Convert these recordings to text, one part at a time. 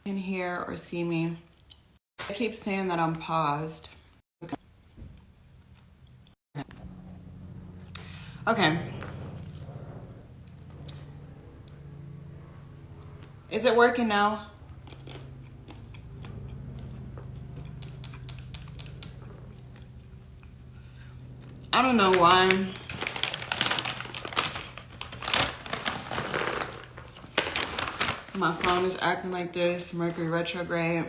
can hear or see me. I keep saying that I'm paused. Okay. Is it working now? I don't know why. My phone is acting like this. Mercury retrograde.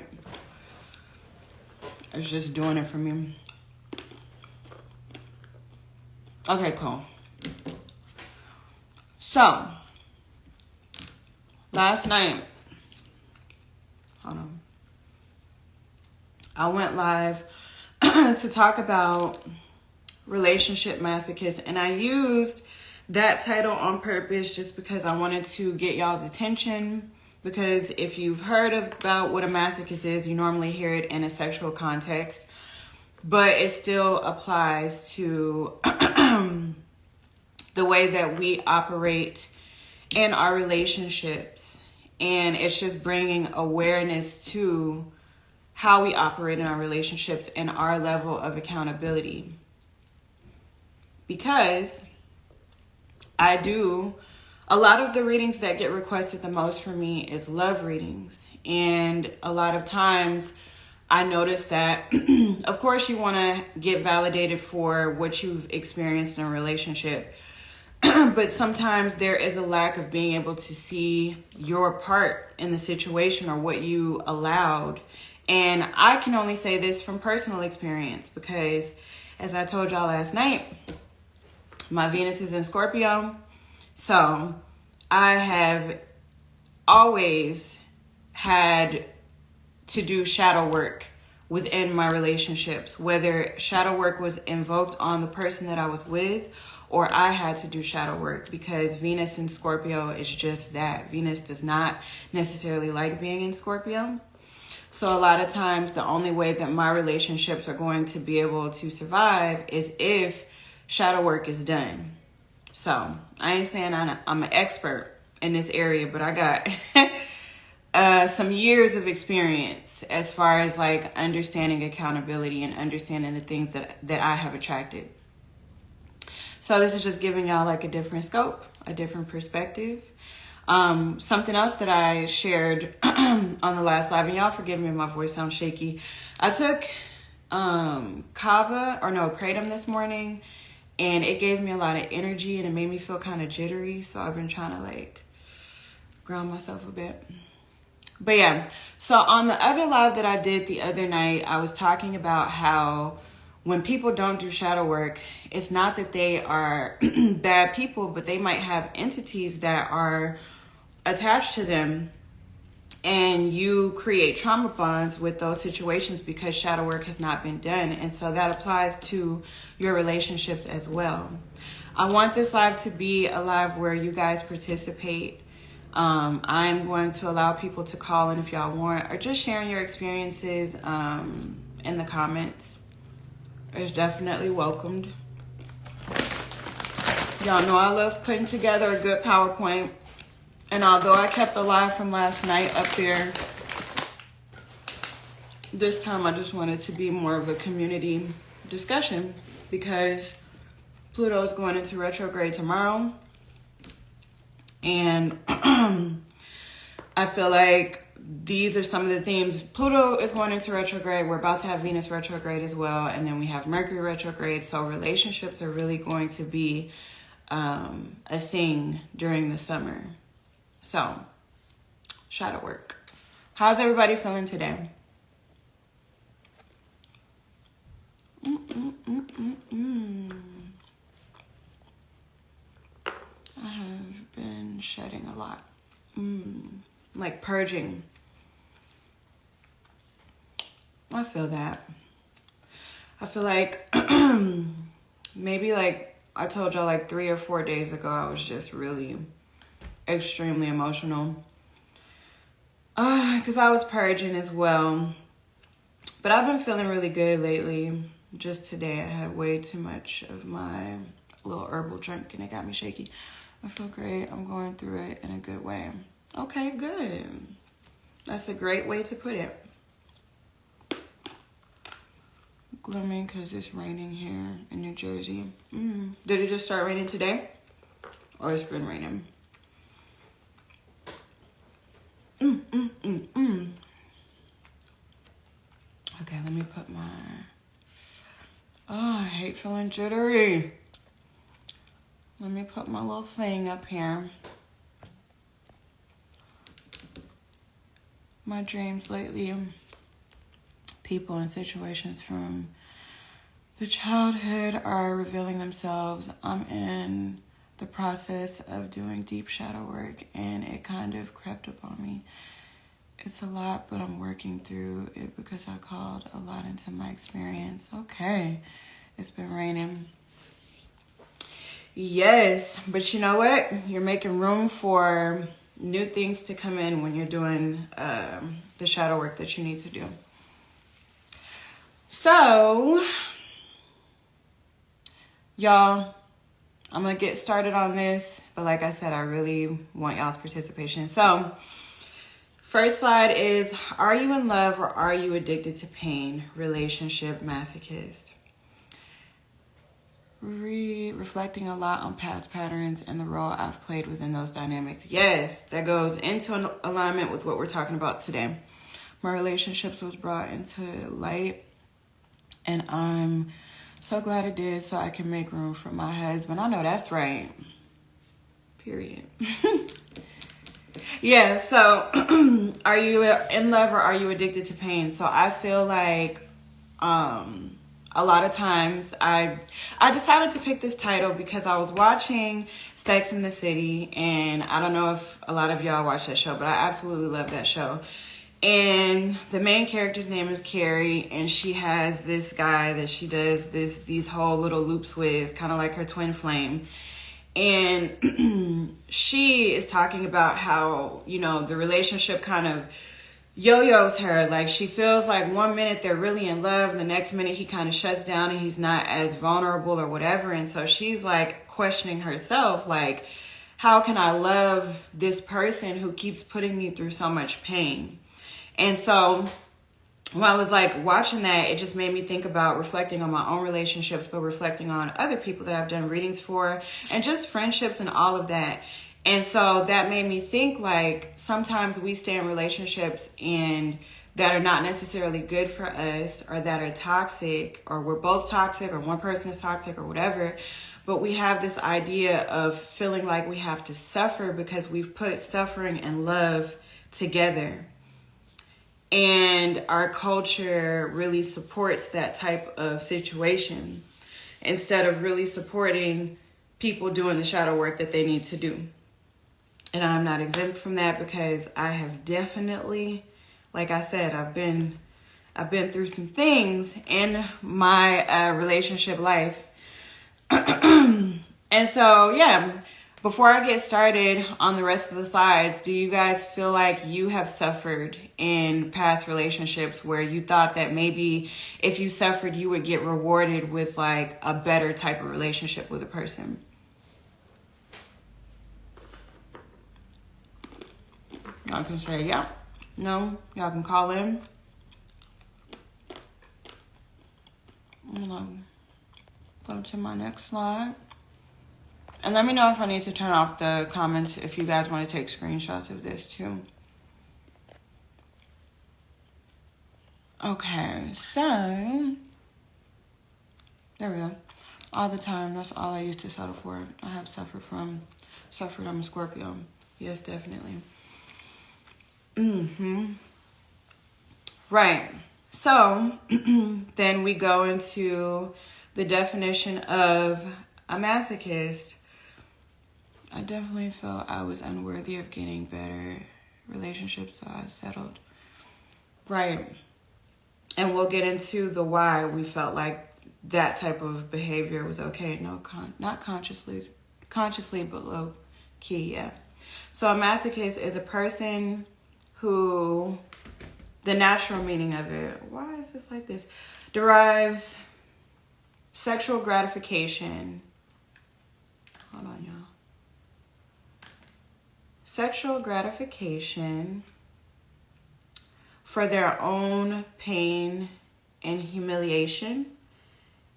It's just doing it for me. Okay, cool. So, last night, hold on. I went live to talk about relationship masochist, and I used that title on purpose just because I wanted to get y'all's attention. Because if you've heard about what a masochist is, you normally hear it in a sexual context, but it still applies to the way that we operate in our relationships. And it's just bringing awareness to how we operate in our relationships and our level of accountability. Because a lot of the readings that get requested the most for me is love readings. And a lot of times I notice that, of course, you want to get validated for what you've experienced in a relationship. But sometimes there is a lack of being able to see your part in the situation or what you allowed. And I can only say this from personal experience because, as I told y'all last night, my Venus is in Scorpio. So I have always had to do shadow work within my relationships, whether shadow work was invoked on the person that I was with or I had to do shadow work, because Venus in Scorpio is just that. Venus does not necessarily like being in Scorpio. So a lot of times the only way that my relationships are going to be able to survive is if shadow work is done. So I ain't saying I'm an expert in this area, but I got some years of experience as far as like understanding accountability and understanding the things that I have attracted. So this is just giving y'all like a different scope, a different perspective. Something else that I shared on the last live, and y'all forgive me if my voice sounds shaky. I took Kratom this morning, and it gave me a lot of energy and it made me feel kind of jittery. So I've been trying to like ground myself a bit. But yeah, so on the other live that I did the other night, I was talking about how when people don't do shadow work, it's not that they are bad people, but they might have entities that are attached to them, and you create trauma bonds with those situations because shadow work has not been done. And so that applies to your relationships as well. I want this live to be a live where you guys participate. I'm going to allow people to call in if y'all want, or just sharing your experiences in the comments. It's definitely welcomed. Y'all know I love putting together a good PowerPoint. And although I kept the live from last night up there, this time I just wanted to be more of a community discussion because Pluto is going into retrograde tomorrow. And I feel like these are some of the themes. Pluto is going into retrograde. We're about to have Venus retrograde as well. And then we have Mercury retrograde. So relationships are really going to be a thing during the summer. So, shadow work. How's everybody feeling today? I have been shedding a lot. Like purging. I feel that. I feel like maybe like I told y'all like 3 or 4 days ago, I was just really extremely emotional. Because I was purging as well. But I've been feeling really good lately. Just today I had way too much of my little herbal drink and it got me shaky. I feel great. I'm going through it in a good way. Okay, good. That's a great way to put it. Glooming because it's raining here in New Jersey. Did it just start raining today? Or it's been raining? Okay, let me put my... Oh, I hate feeling jittery. Let me put my little thing up here. My dreams lately, people and situations from the childhood are revealing themselves. I'm in the process of doing deep shadow work, and it kind of crept up on me. It's a lot, but I'm working through it because I called a lot into my experience. Okay, it's been raining. Yes, but you know what? You're making room for new things to come in when you're doing the shadow work that you need to do. So, y'all, I'm going to get started on this. But like I said, I really want y'all's participation. So, first slide is, are you in love or are you addicted to pain? Relationship masochist. Reflecting a lot on past patterns and the role I've played within those dynamics. Yes, that goes into an alignment with what we're talking about today. My relationships was brought into light, and I'm so glad it did, so I can make room for my husband. I know that's right. Period. Yeah, so are you in love or are you addicted to pain? So I feel like a lot of times I decided to pick this title because I was watching Sex and the City, and I don't know if a lot of y'all watch that show, but I absolutely love that show. And the main character's name is Carrie, and she has this guy that she does these whole little loops with, kind of like her twin flame. And she is talking about how, you know, the relationship kind of yo-yos her. Like, she feels like 1 minute they're really in love, and the next minute he kind of shuts down and he's not as vulnerable or whatever. And so she's like questioning herself, like, how can I love this person who keeps putting me through so much pain? And so when I was like watching that, it just made me think about reflecting on my own relationships, but reflecting on other people that I've done readings for, and just friendships and all of that. And so that made me think, like, sometimes we stay in relationships and that are not necessarily good for us, or that are toxic, or we're both toxic, or one person is toxic, or whatever. But we have this idea of feeling like we have to suffer because we've put suffering and love together. And our culture really supports that type of situation instead of really supporting people doing the shadow work that they need to do. And I'm not exempt from that because I have definitely, like I said, I've been through some things in my relationship life. And so, yeah, before I get started on the rest of the slides, do you guys feel like you have suffered in past relationships where you thought that maybe if you suffered, you would get rewarded with like a better type of relationship with a person? Y'all can say yeah, no, y'all can call in. I'm gonna go to my next slide. And let me know if I need to turn off the comments if you guys want to take screenshots of this too. Okay, so there we go. All the time, that's all I used to settle for. I have suffered. I'm a Scorpio. Yes, definitely. Right. So then we go into the definition of a masochist. I definitely felt I was unworthy of getting better relationships, so I settled. Right. And we'll get into the why we felt like that type of behavior was okay. Not consciously, but low key, yeah. So a masochist is a person who, the natural meaning of it, why is this like this? Derives sexual gratification. Hold on, y'all. Sexual gratification for their own pain and humiliation.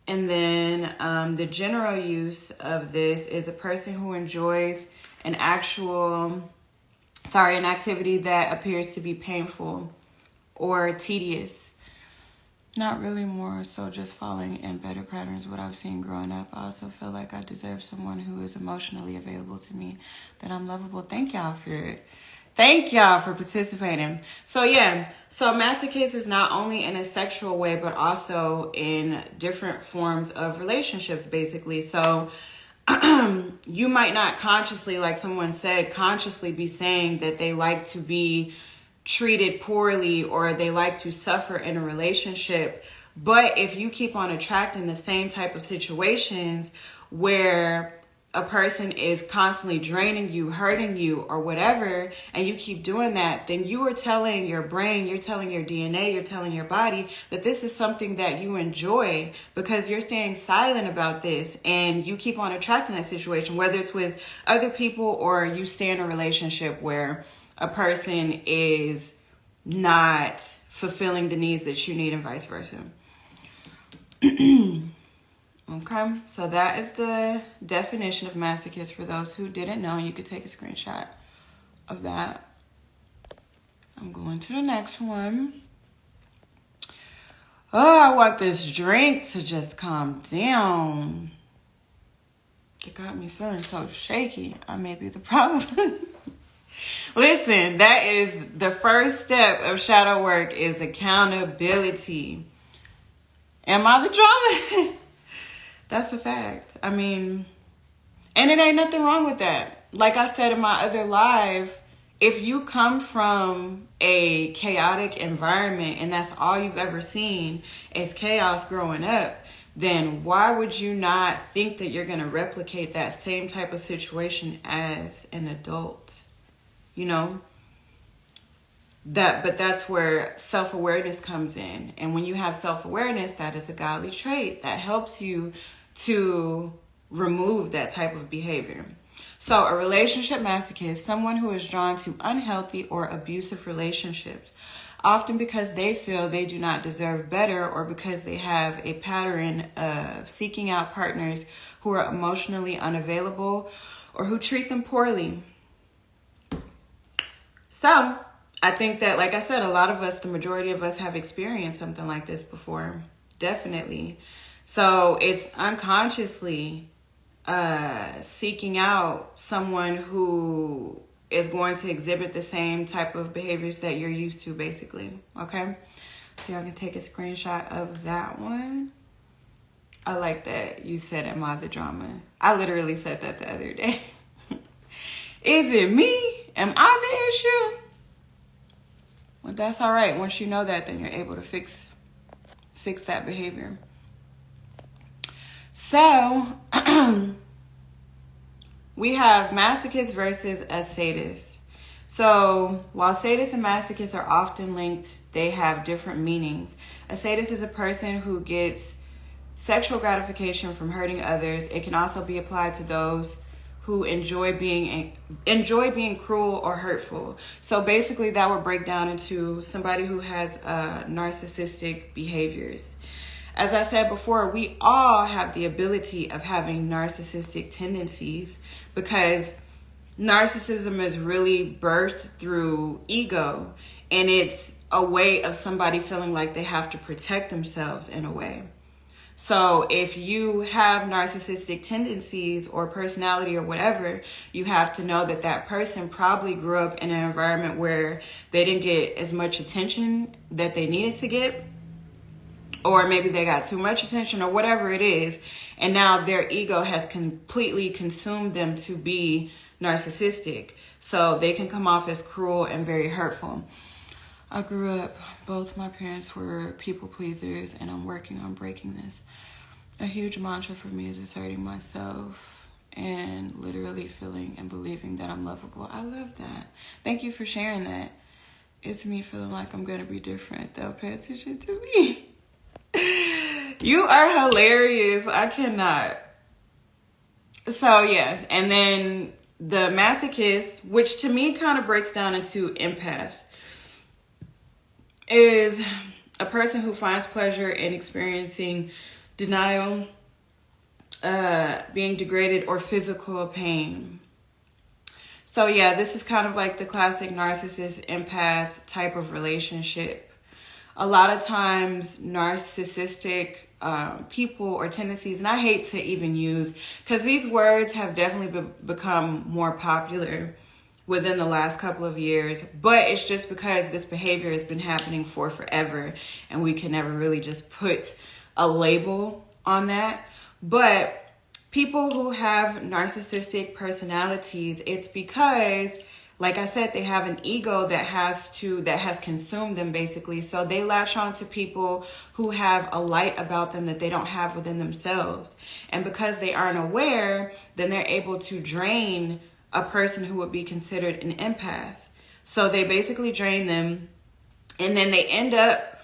And then the general use of this is a person who enjoys an activity that appears to be painful or tedious. Not really, more so just falling in better patterns. What I've seen growing up. I also feel like I deserve someone who is emotionally available to me, that I'm lovable. Thank y'all for participating. So masochist is not only in a sexual way, but also in different forms of relationships, basically. So you might not consciously, like someone said, consciously be saying that they like to be treated poorly or they like to suffer in a relationship. But if you keep on attracting the same type of situations where a person is constantly draining you, hurting you, or whatever, and you keep doing that, then you are telling your brain, you're telling your DNA, you're telling your body that this is something that you enjoy, because you're staying silent about this and you keep on attracting that situation, whether it's with other people or you stay in a relationship where a person is not fulfilling the needs that you need, and vice versa. Okay, so that is the definition of masochist for those who didn't know. You could take a screenshot of that. I'm going to the next one. Oh, I want this drink to just calm down. It got me feeling so shaky. I may be the problem. Listen, that is the first step of shadow work, is accountability. Am I the drama? That's a fact. I mean, and it ain't nothing wrong with that. Like I said in my other live, if you come from a chaotic environment and that's all you've ever seen is chaos growing up, then why would you not think that you're going to replicate that same type of situation as an adult? You know, but that's where self-awareness comes in. And when you have self-awareness, that is a godly trait that helps you to remove that type of behavior. So a relationship masochist, someone who is drawn to unhealthy or abusive relationships, often because they feel they do not deserve better, or because they have a pattern of seeking out partners who are emotionally unavailable or who treat them poorly. So I think that, like I said, a lot of us, the majority of us, have experienced something like this before. Definitely. So it's unconsciously seeking out someone who is going to exhibit the same type of behaviors that you're used to, basically. Okay? So y'all can take a screenshot of that one. I like that you said, am I the drama? I literally said that the other day. Is it me? Am I the issue? Well, that's all right. Once you know that, then you're able to fix that behavior. So, we have masochist versus a sadist. So, while sadists and masochists are often linked, they have different meanings. A sadist is a person who gets sexual gratification from hurting others. It can also be applied to those who enjoy being cruel or hurtful. So basically that would break down into somebody who has narcissistic behaviors. As I said before, we all have the ability of having narcissistic tendencies, because narcissism is really birthed through ego, and it's a way of somebody feeling like they have to protect themselves in a way. So if you have narcissistic tendencies or personality or whatever, you have to know that that person probably grew up in an environment where they didn't get as much attention that they needed to get, or maybe they got too much attention or whatever it is. And now their ego has completely consumed them to be narcissistic. So they can come off as cruel and very hurtful. I grew up, both my parents were people pleasers, and I'm working on breaking this. A huge mantra for me is asserting myself and literally feeling and believing that I'm lovable. I love that. Thank you for sharing that. It's me feeling like I'm going to be different. They'll pay attention to me. You are hilarious. I cannot. So, yes. And then the masochist, which to me kind of breaks down into empath. is a person who finds pleasure in experiencing denial, being degraded, or physical pain. So yeah, this is kind of like the classic narcissist empath type of relationship. A lot of times narcissistic people or tendencies, and I hate to even use, because these words have definitely become more popular within the last couple of years, but it's just because this behavior has been happening for forever and we can never really just put a label on that. But people who have narcissistic personalities, it's because, like I said, they have an ego that has consumed them basically. So they latch on to people who have a light about them that they don't have within themselves. And because they aren't aware, then they're able to drain a person who would be considered an empath. So they basically drain them, and then they end up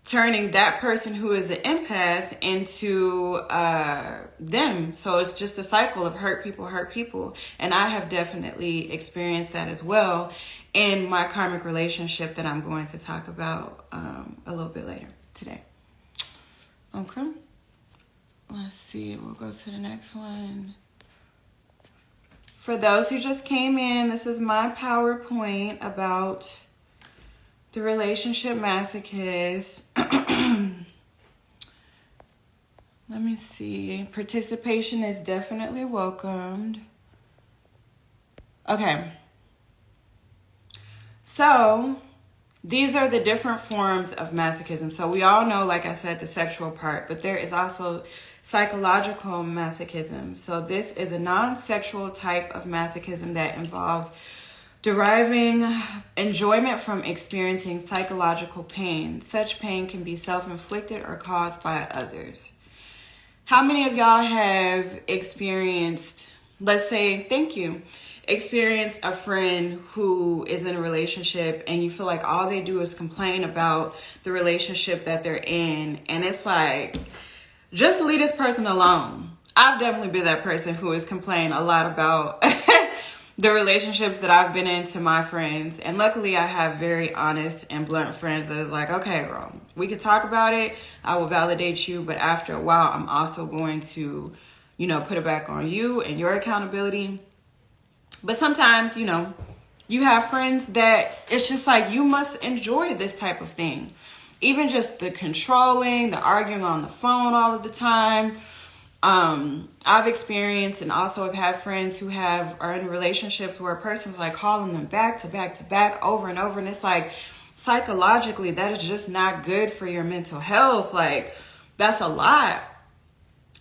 turning that person who is the empath into them. So it's just a cycle of hurt people. And I have definitely experienced that as well in my karmic relationship that I'm going to talk about a little bit later today. Okay. Let's see. We'll go to the next one. For those who just came in, this is my PowerPoint about the relationship masochist. Let me see. Participation is definitely welcomed. Okay. So these are the different forms of masochism. So we all know, like I said, the sexual part, but there is also psychological masochism. So this is a non-sexual type of masochism that involves deriving enjoyment from experiencing psychological pain. Such pain can be self-inflicted or caused by others. How many of y'all have experienced, let's say, experienced a friend who is in a relationship and you feel like all they do is complain about the relationship that they're in, and it's like, just leave this person alone. I've definitely been that person who has complained a lot about the relationships that I've been in to my friends. And luckily I have very honest and blunt friends that is like, okay, girl, we can talk about it. I will validate you. But after a while, I'm also going to, put it back on you and your accountability. But sometimes, you have friends that it's just like, you must enjoy this type of thing. Even just the controlling, the arguing on the phone all of the time. I've experienced and also have had friends who are in relationships where a person's like calling them back to back to back over and over. And it's like, psychologically, that is just not good for your mental health. Like, that's a lot.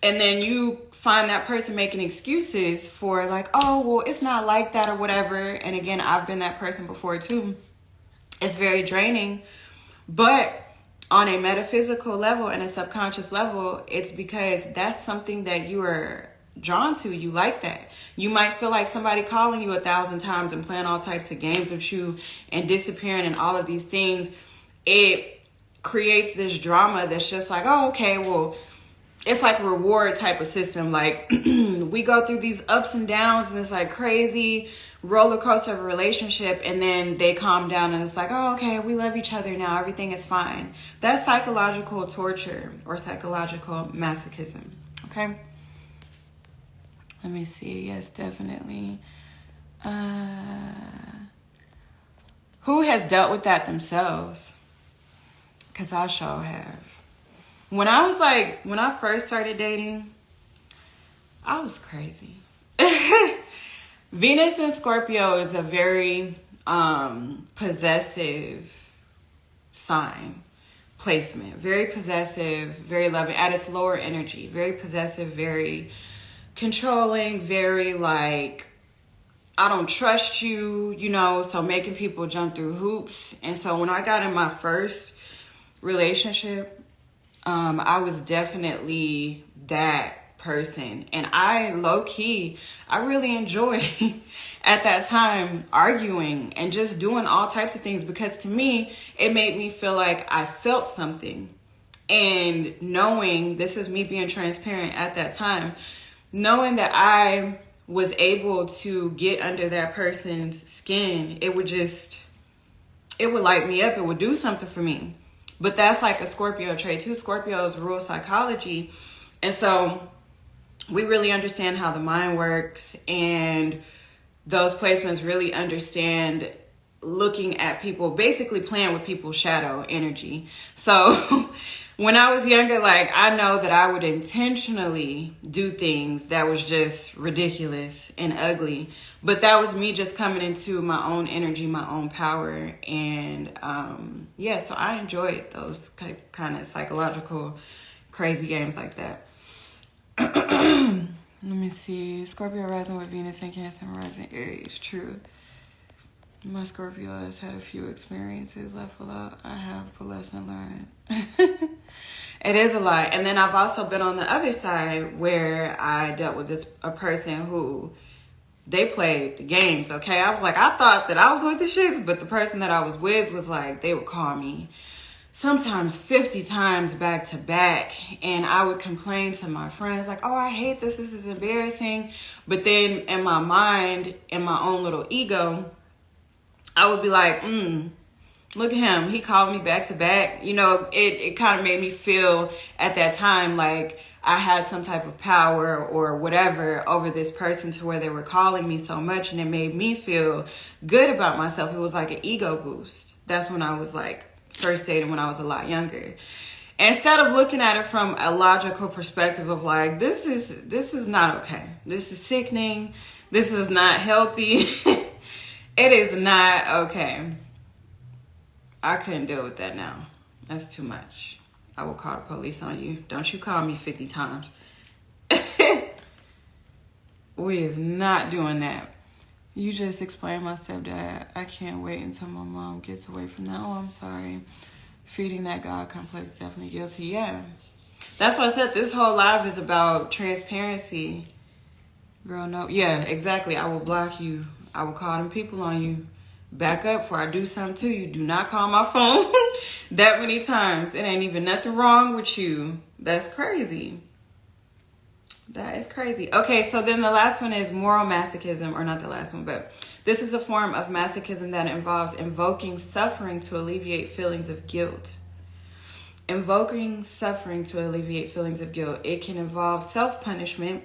And then you find that person making excuses for like, oh, well, it's not like that or whatever. And again, I've been that person before too. It's very draining. But on a metaphysical level and a subconscious level, it's because that's something that you are drawn to. You like that. You might feel like somebody calling you 1,000 times and playing all types of games with you and disappearing and all of these things. It creates this drama that's just like, oh, okay, well, it's like a reward type of system. Like we go through these ups and downs and it's like crazy roller coaster of a relationship, and then they calm down and it's like, oh, okay, we love each other now, everything is fine. That's psychological torture or psychological masochism. Okay, let me see. Yes, definitely. Who has dealt with that themselves? Because I sure have. When I first started dating, I was crazy. Venus in Scorpio is a very possessive sign placement. Very possessive, very loving at its lower energy. Very possessive, very controlling, very like, I don't trust you, so making people jump through hoops. And so when I got in my first relationship, I was definitely that person. And I really enjoyed at that time arguing and just doing all types of things, because to me, it made me feel like I felt something. And knowing, this is me being transparent at that time, knowing that I was able to get under that person's skin, it would just, it would light me up. It would do something for me. But that's like a Scorpio trait too. Scorpios rule psychology. And so we really understand how the mind works, and those placements really understand looking at people, basically playing with people's shadow energy. So when I was younger, like, I know that I would intentionally do things that was just ridiculous and ugly, but that was me just coming into my own energy, my own power. And yeah, so I enjoyed those kind of psychological crazy games like that. Let me see. Scorpio rising with Venus and Cancer rising Aries. True. My Scorpio has had a few experiences left without. I have a lesson learned. It is a lot. And then I've also been on the other side where I dealt with a person who, they played the games, okay? I was like, I thought that I was with the shits, but the person that I was with was like, they would call me sometimes 50 times back to back, and I would complain to my friends like, oh, I hate this is embarrassing. But then in my mind, in my own little ego, I would be like, look at him, he called me back to back. You know, it kind of made me feel at that time like I had some type of power or whatever over this person, to where they were calling me so much, and it made me feel good about myself. It was like an ego boost. That's when I was like first dating, when I was a lot younger. Instead of looking at it from a logical perspective of like, this is not okay, this is sickening, this is not healthy, it is not okay. I couldn't deal with that now. That's too much. I will call the police on you. Don't you call me 50 times. We is not doing that. You just explained my stepdad. I can't wait until my mom gets away from that. Oh, I'm sorry. Feeding that God complex, definitely guilty. Yeah. That's why I said this whole live is about transparency. Girl, no. Yeah, exactly. I will block you. I will call them people on you. Back up before I do something to you. Do not call my phone that many times. It ain't even nothing wrong with you. That's crazy. That is crazy. Okay, so then the last one is moral masochism, or not the last one, but this is a form of masochism that involves invoking suffering to alleviate feelings of guilt. Invoking suffering to alleviate feelings of guilt. It can involve self-punishment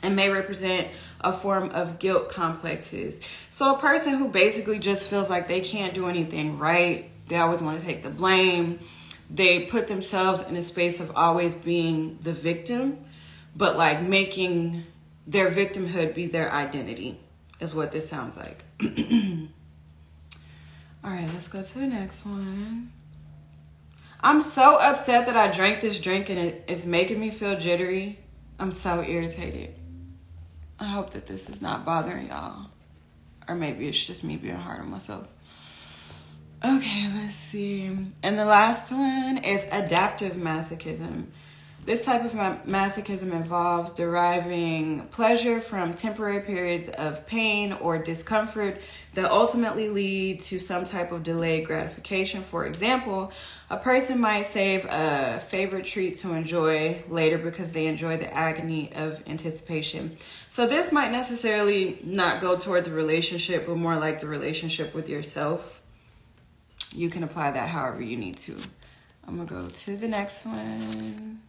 and may represent a form of guilt complexes. So a person who basically just feels like they can't do anything right, they always want to take the blame, they put themselves in a space of always being the victim, but like making their victimhood be their identity, is what this sounds like. All right, let's go to the next one. I'm so upset that I drank this drink and it's making me feel jittery. I'm so irritated. I hope that this is not bothering y'all. Or maybe it's just me being hard on myself. Okay, let's see. And the last one is adaptive masochism. This type of masochism involves deriving pleasure from temporary periods of pain or discomfort that ultimately lead to some type of delayed gratification. For example, a person might save a favorite treat to enjoy later because they enjoy the agony of anticipation. So this might necessarily not go towards a relationship, but more like the relationship with yourself. You can apply that however you need to. I'm going to go to the next one.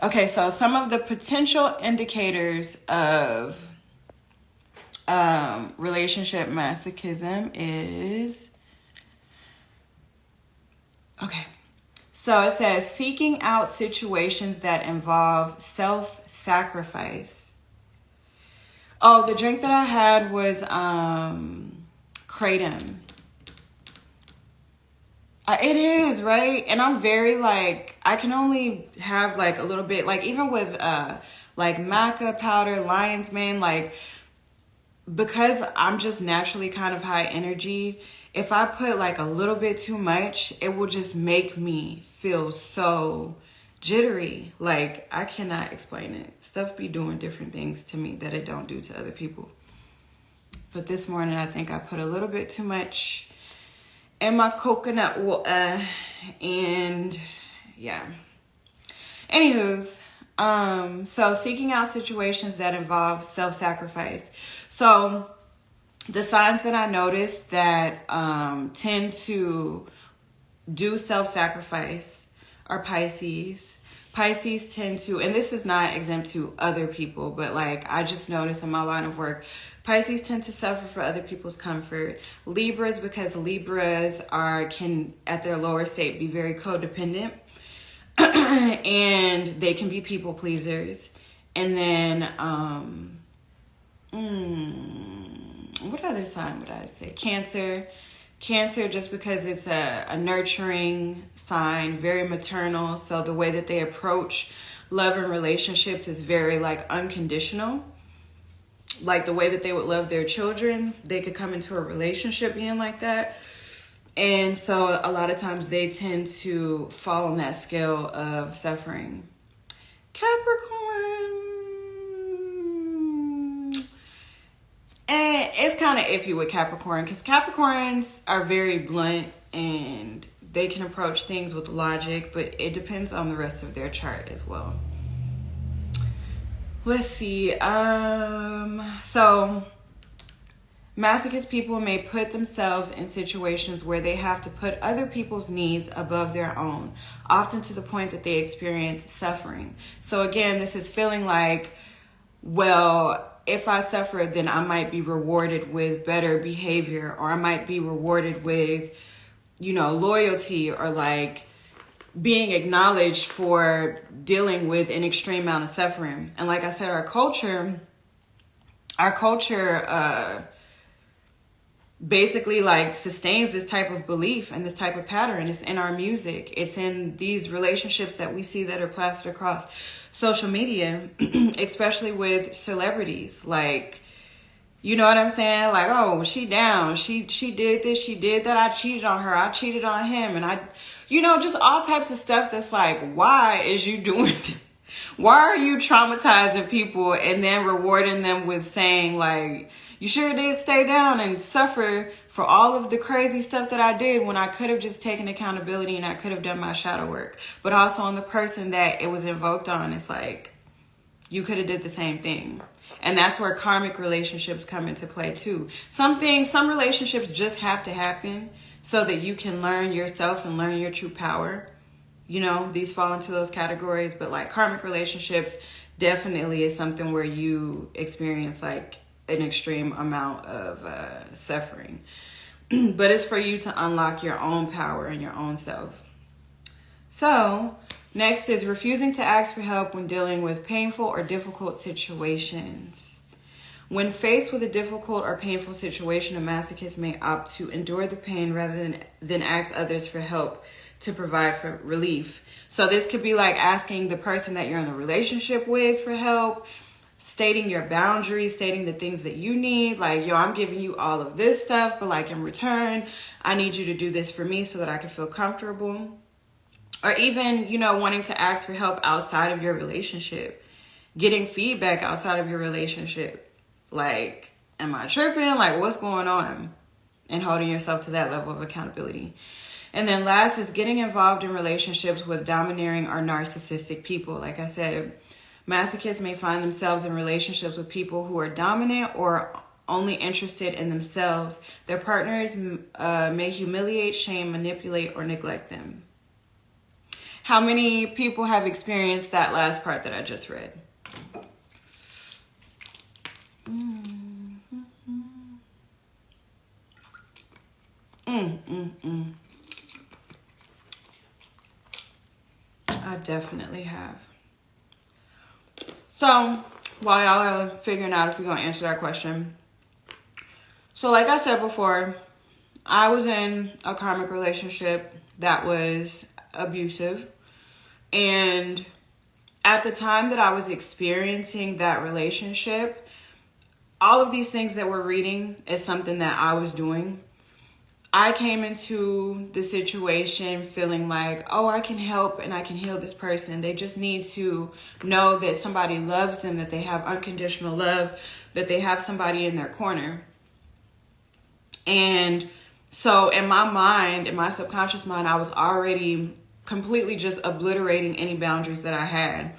Okay, so some of the potential indicators of relationship masochism is, okay, so it says seeking out situations that involve self-sacrifice. Oh, the drink that I had was Kratom. It is, right? And I'm very like, I can only have like a little bit, like even with like maca powder, lion's mane, like, because I'm just naturally kind of high energy, if I put like a little bit too much, it will just make me feel so jittery. Like, I cannot explain it. Stuff be doing different things to me that it don't do to other people. But this morning, I think I put a little bit too much in my coconut water, and yeah. Anywho's, so seeking out situations that involve self-sacrifice. So The signs that I noticed that tend to do self-sacrifice are Pisces. Pisces tend to, and this is not exempt to other people, but like I just noticed in my line of work, Pisces tend to suffer for other people's comfort. Libras, because Libras can at their lower state be very codependent and they can be people pleasers. And then what other sign would I say? Cancer. Cancer, just because it's a nurturing sign, very maternal. So the way that they approach love and relationships is very like unconditional. Like the way that they would love their children, they could come into a relationship being like that. And so a lot of times they tend to fall on that scale of suffering. Capricorn. And it's kind of iffy with Capricorn because Capricorns are very blunt and they can approach things with logic, but it depends on the rest of their chart as well. Let's see. So masochist people may put themselves in situations where they have to put other people's needs above their own, often to the point that they experience suffering. So again, this is feeling like, well, if I suffer, then I might be rewarded with better behavior, or I might be rewarded with, loyalty, or like being acknowledged for dealing with an extreme amount of suffering. And like I said, our culture basically like sustains this type of belief and this type of pattern. It's in our music. It's in these relationships that we see that are plastered across social media, especially with celebrities. Like, you know what I'm saying? Like, oh, she down. She did this. She did that. I cheated on her. I cheated on him. And just all types of stuff that's like, why is you doing why are you traumatizing people and then rewarding them with saying like, you sure did stay down and suffer for all of the crazy stuff that I did when I could have just taken accountability and I could have done my shadow work. But also on the person that it was invoked on, it's like, you could have did the same thing. And that's where karmic relationships come into play too. Some relationships just have to happen so that you can learn yourself and learn your true power. These fall into those categories, but like karmic relationships definitely is something where you experience like an extreme amount of suffering. But it's for you to unlock your own power and your own self. So next is refusing to ask for help when dealing with painful or difficult situations. When faced with a difficult or painful situation, a masochist may opt to endure the pain rather than ask others for help to provide for relief. So this could be like asking the person that you're in a relationship with for help, stating your boundaries, stating the things that you need. Like, yo, I'm giving you all of this stuff, but like in return, I need you to do this for me so that I can feel comfortable. Or even, wanting to ask for help outside of your relationship, getting feedback outside of your relationship. Like, am I tripping? Like, what's going on? And holding yourself to that level of accountability. And then last is getting involved in relationships with domineering or narcissistic people. Like I said, masochists may find themselves in relationships with people who are dominant or only interested in themselves. Their partners may humiliate, shame, manipulate, or neglect them. How many people have experienced that last part that I just read? I definitely have. So while y'all are figuring out if you're going to answer that question. So like I said before, I was in a karmic relationship that was abusive. And at the time that I was experiencing that relationship, all of these things that we're reading is something that I was doing. I came into the situation feeling like, oh, I can help and I can heal this person. They just need to know that somebody loves them, that they have unconditional love, that they have somebody in their corner. And so in my mind, in my subconscious mind, I was already completely just obliterating any boundaries that I had,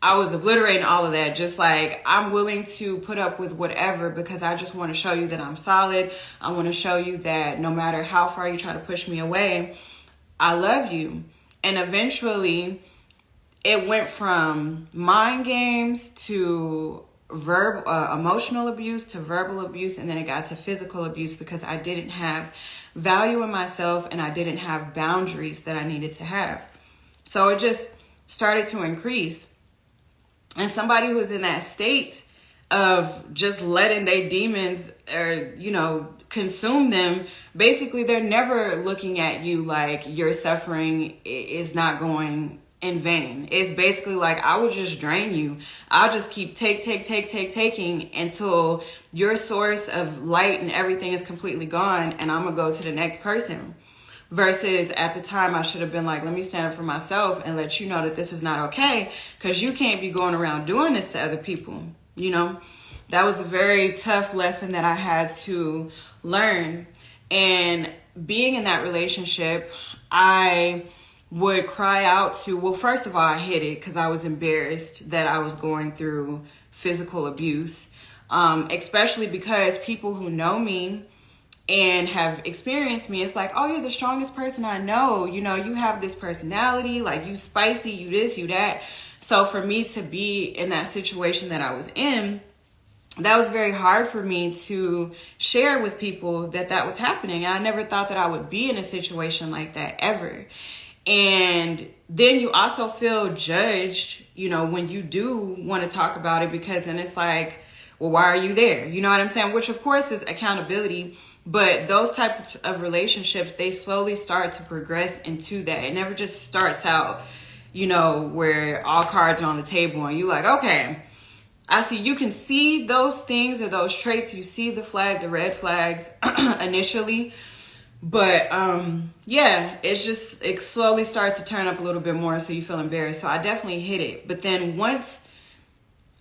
I was obliterating all of that. Just like, I'm willing to put up with whatever because I just want to show you that I'm solid. I want to show you that no matter how far you try to push me away, I love you. And eventually it went from mind games to emotional abuse to verbal abuse, and then it got to physical abuse because I didn't have value in myself and I didn't have boundaries that I needed to have. So it just started to increase. And somebody who was in that state of just letting their demons or, consume them, basically they're never looking at you like your suffering is not going in vain. It's basically like, I will just drain you. I'll just keep taking until your source of light and everything is completely gone, and I'm gonna go to the next person. Versus at the time, I should have been like, let me stand up for myself and let you know that this is not okay, because you can't be going around doing this to other people. That was a very tough lesson that I had to learn. And being in that relationship, I would cry out to, well, first of all, I hid it because I was embarrassed that I was going through physical abuse, especially because people who know me and have experienced me, it's like, oh, you're the strongest person I know. You have this personality, like you spicy, you this, you that. So for me to be in that situation that I was in, that was very hard for me to share with people that was happening. I never thought that I would be in a situation like that ever. And then you also feel judged, when you do want to talk about it, because then it's like, well, why are you there? You know what I'm saying? Which of course is accountability. But those types of relationships, they slowly start to progress into that. It never just starts out, where all cards are on the table and you like, okay, I see. You can see those things or those traits. You see the red flags initially. But it slowly starts to turn up a little bit more, so you feel embarrassed. So I definitely hid it. But then once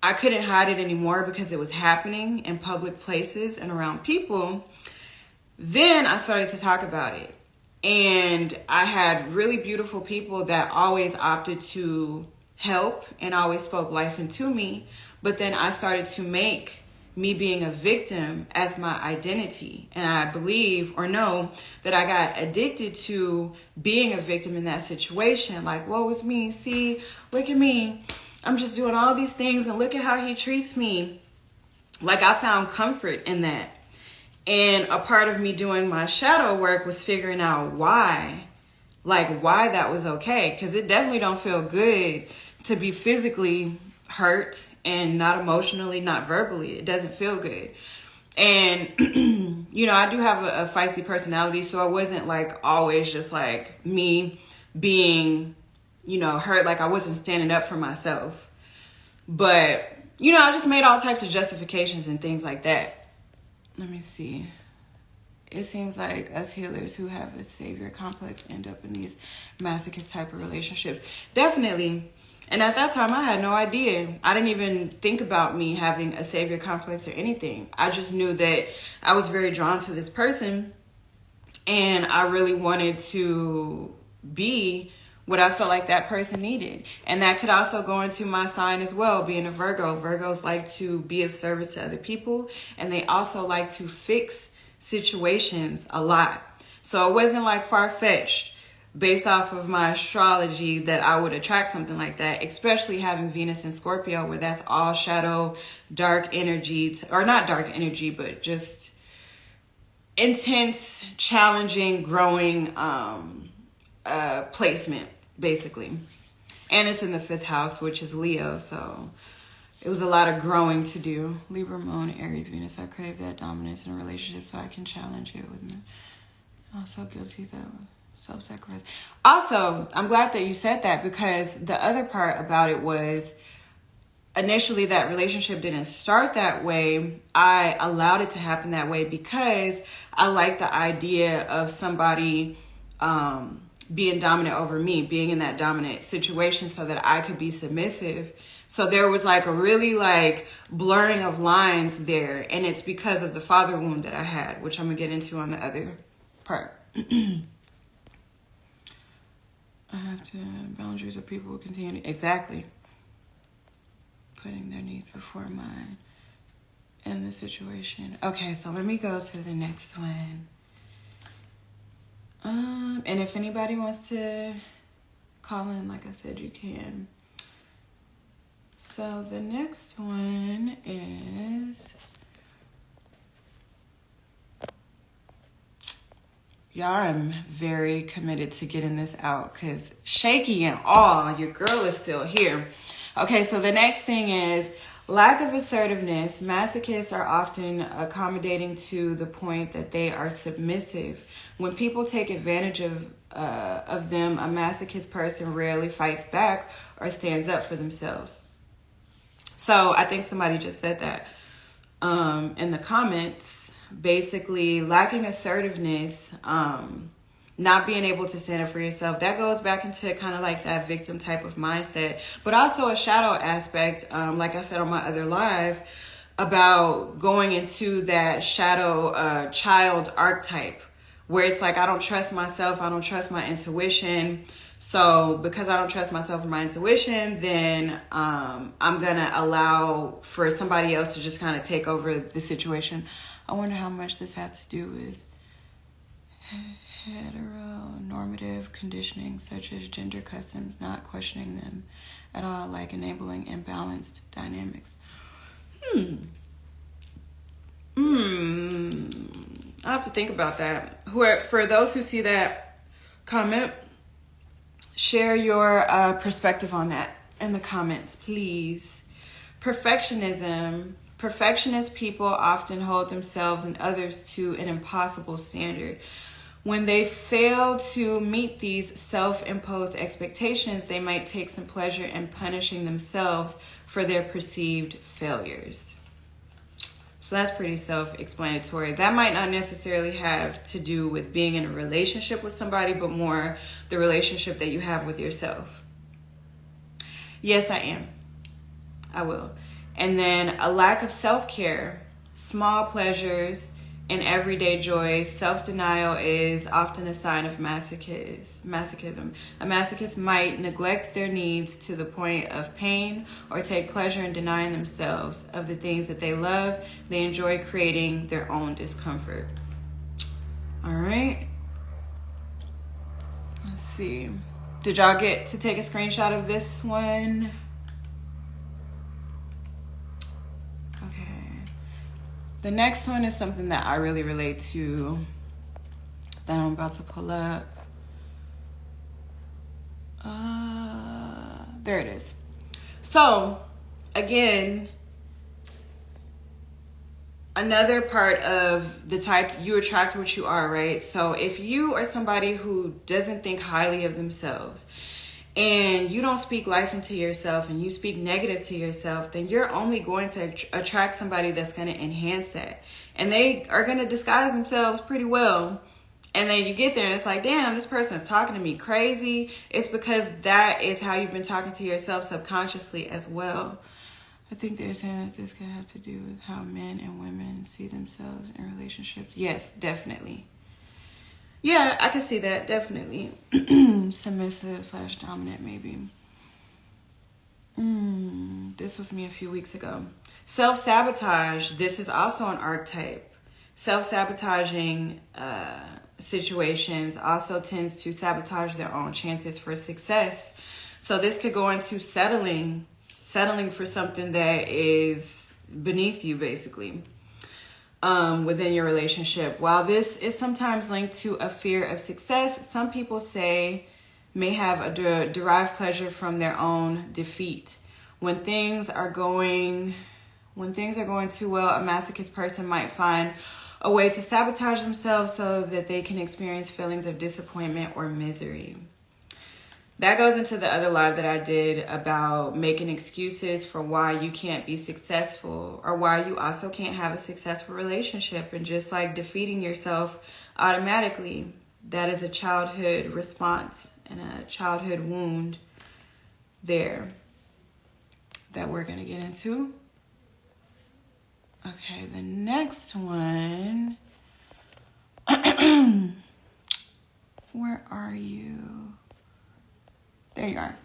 I couldn't hide it anymore because it was happening in public places and around people, then I started to talk about it. And I had really beautiful people that always opted to help and always spoke life into me. But then I started to make me being a victim as my identity. And I believe or know that I got addicted to being a victim in that situation. Like, woe is me. See, look at me. I'm just doing all these things and look at how he treats me. Like, I found comfort in that. And a part of me doing my shadow work was figuring out why that was okay. Because it definitely don't feel good to be physically hurt and not emotionally, not verbally. It doesn't feel good. And, I do have a feisty personality, so it wasn't like always just like me being, hurt. Like I wasn't standing up for myself. But, I just made all types of justifications and things like that. Let me see. It seems like us healers who have a savior complex end up in these masochist type of relationships. Definitely. And at that time, I had no idea. I didn't even think about me having a savior complex or anything. I just knew that I was very drawn to this person. And I really wanted to be what I felt like that person needed. And that could also go into my sign as well, being a Virgo. Virgos like to be of service to other people. And they also like to fix situations a lot. So it wasn't like far-fetched based off of my astrology that I would attract something like that, especially having Venus in Scorpio, where that's all shadow, dark energy, or not dark energy, but just intense, challenging, growing placement, basically. And it's in the 5th house, which is Leo, so it was a lot of growing to do. Libra, Moon, Aries, Venus. I crave that dominance in a relationship so I can challenge it with me. Oh, so guilty though. Self-sacrifice. Also, I'm glad that you said that, because the other part about it was initially that relationship didn't start that way. I allowed it to happen that way because I like the idea of somebody being dominant over me, being in that dominant situation so that I could be submissive. So there was like a really like blurring of lines there. And it's because of the father wound that I had, which I'm going to get into on the other part. I have to, boundaries of people will continue. Exactly. putting their needs before mine in the situation. Okay, so let me go to the next one. And if anybody wants to call in, like I said, you can. So the next one is, y'all, I'm very committed to getting this out because shaky and all, your girl is still here. Okay, so the next thing is lack of assertiveness. Masochists are often accommodating to the point that they are submissive. When people take advantage of them, a masochist person rarely fights back or stands up for themselves. So I think somebody just said that in the comments. Basically, lacking assertiveness, not being able to stand up for yourself. That goes back into kind of like that victim type of mindset, but also a shadow aspect. Like I said on my other live, about going into that shadow child archetype, where it's like, I don't trust myself, I don't trust my intuition. So because I don't trust myself and my intuition, then I'm going to allow for somebody else to just kind of take over the situation. I wonder how much this had to do with heteronormative conditioning, such as gender customs, not questioning them at all, like enabling imbalanced dynamics. I have to think about that. For those who see that comment, share your perspective on that in the comments, please. Perfectionism. Perfectionist people often hold themselves and others to an impossible standard. When they fail to meet these self-imposed expectations, they might take some pleasure in punishing themselves for their perceived failures. So that's pretty self-explanatory. That might not necessarily have to do with being in a relationship with somebody, but more the relationship that you have with yourself. Yes, I am. I will. And then a lack of self-care, small pleasures, and everyday joys. Self-denial is often a sign of masochism. A masochist might neglect their needs to the point of pain or take pleasure in denying themselves of the things that they love. They enjoy creating their own discomfort. All right. Let's see. Did y'all get to take a screenshot of this one? The next one is something that I really relate to that I'm about to pull up. There it is. So, again, another part of the type, you attract what you are, right? So if you are somebody who doesn't think highly of themselves, and you don't speak life into yourself and you speak negative to yourself, then you're only going to attract somebody that's going to enhance that. And they are going to disguise themselves pretty well. And then you get there and it's like, damn, this person is talking to me crazy. It's because that is how you've been talking to yourself subconsciously as well. I think they're saying that this could have to do with how men and women see themselves in relationships. Yes, definitely. Yeah, I can see that, definitely. Submissive/dominant, maybe. This was me a few weeks ago. Self-sabotage. This is also an archetype. Self-sabotaging situations also tends to sabotage their own chances for success. So this could go into settling for something that is beneath you, basically. Within your relationship. While this is sometimes linked to a fear of success, some people say may have a derived pleasure from their own defeat. When things are going too well, a masochist person might find a way to sabotage themselves so that they can experience feelings of disappointment or misery. That goes into the other live that I did about making excuses for why you can't be successful or why you also can't have a successful relationship and just like defeating yourself automatically. That is a childhood response and a childhood wound there that we're going to get into. Okay, the next one. Where are you? There you are.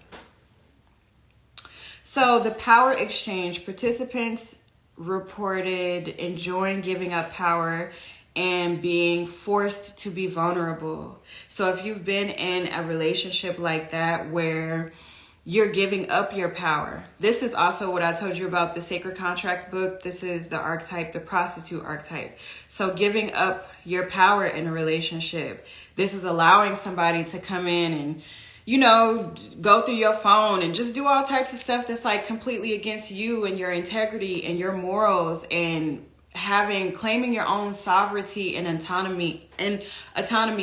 So the power exchange, participants reported enjoying giving up power and being forced to be vulnerable. So if you've been in a relationship like that where you're giving up your power, this is also what I told you about the Sacred Contracts book. This is the archetype, the prostitute archetype. So giving up your power in a relationship, this is allowing somebody to come in and, you know, go through your phone and just do all types of stuff that's like completely against you and your integrity and your morals, and claiming your own sovereignty and autonomy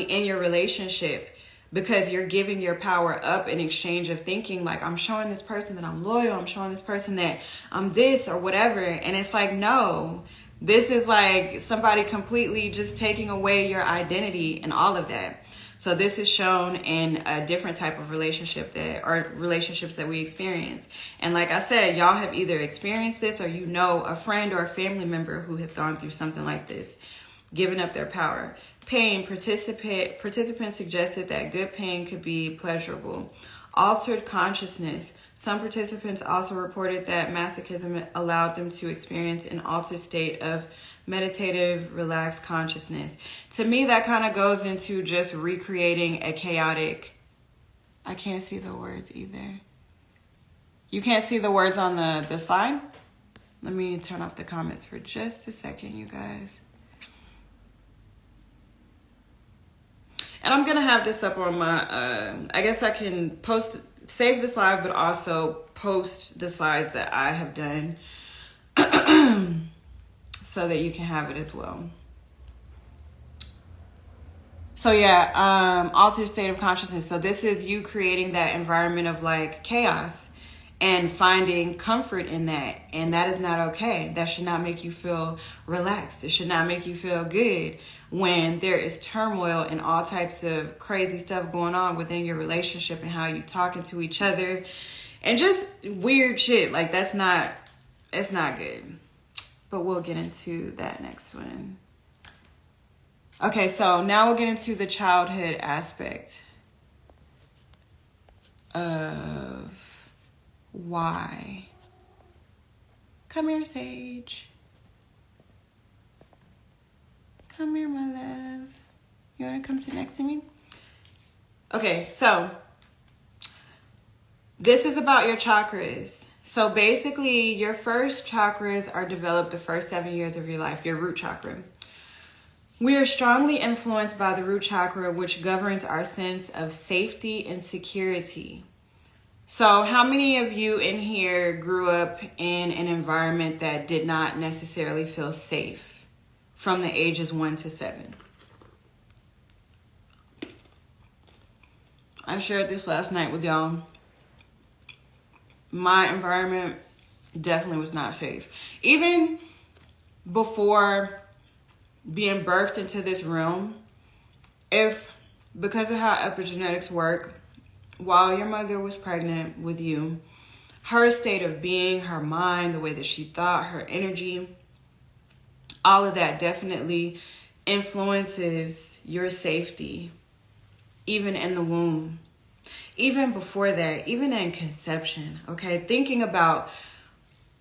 in your relationship, because you're giving your power up in exchange of thinking like, I'm showing this person that I'm loyal, I'm showing this person that I'm this or whatever. And it's like, no, this is like somebody completely just taking away your identity and all of that. So this is shown in a different type of relationship relationships that we experience. And like I said, y'all have either experienced this or you know a friend or a family member who has gone through something like this, giving up their power. Pain, participants suggested that good pain could be pleasurable. Altered consciousness. Some participants also reported that masochism allowed them to experience an altered state of meditative, relaxed consciousness. To me, that kind of goes into just recreating a chaotic... I can't see the words either. You can't see the words on the slide? Let me turn off the comments for just a second, you guys. And I'm going to have this up on my... I guess I can save the slide, but also post the slides that I have done so that you can have it as well. So yeah, altered state of consciousness. So this is you creating that environment of like chaos and finding comfort in that. And that is not okay. That should not make you feel relaxed. It should not make you feel good when there is turmoil and all types of crazy stuff going on within your relationship and how you talking to each other and just weird shit. Like it's not good. But we'll get into that next one. Okay, so now we'll get into the childhood aspect of why. Come here, Sage. Come here, my love. You want to come sit next to me? Okay, so this is about your chakras. So basically, your first chakras are developed the first 7 years of your life, your root chakra. We are strongly influenced by the root chakra, which governs our sense of safety and security. So how many of you in here grew up in an environment that did not necessarily feel safe from the ages 1 to 7? I shared this last night with y'all. My environment definitely was not safe. Even before being birthed into this room, because of how epigenetics work, while your mother was pregnant with you, her state of being, her mind, the way that she thought, her energy, all of that definitely influences your safety, even in the womb. Even before that, even in conception, okay? Thinking about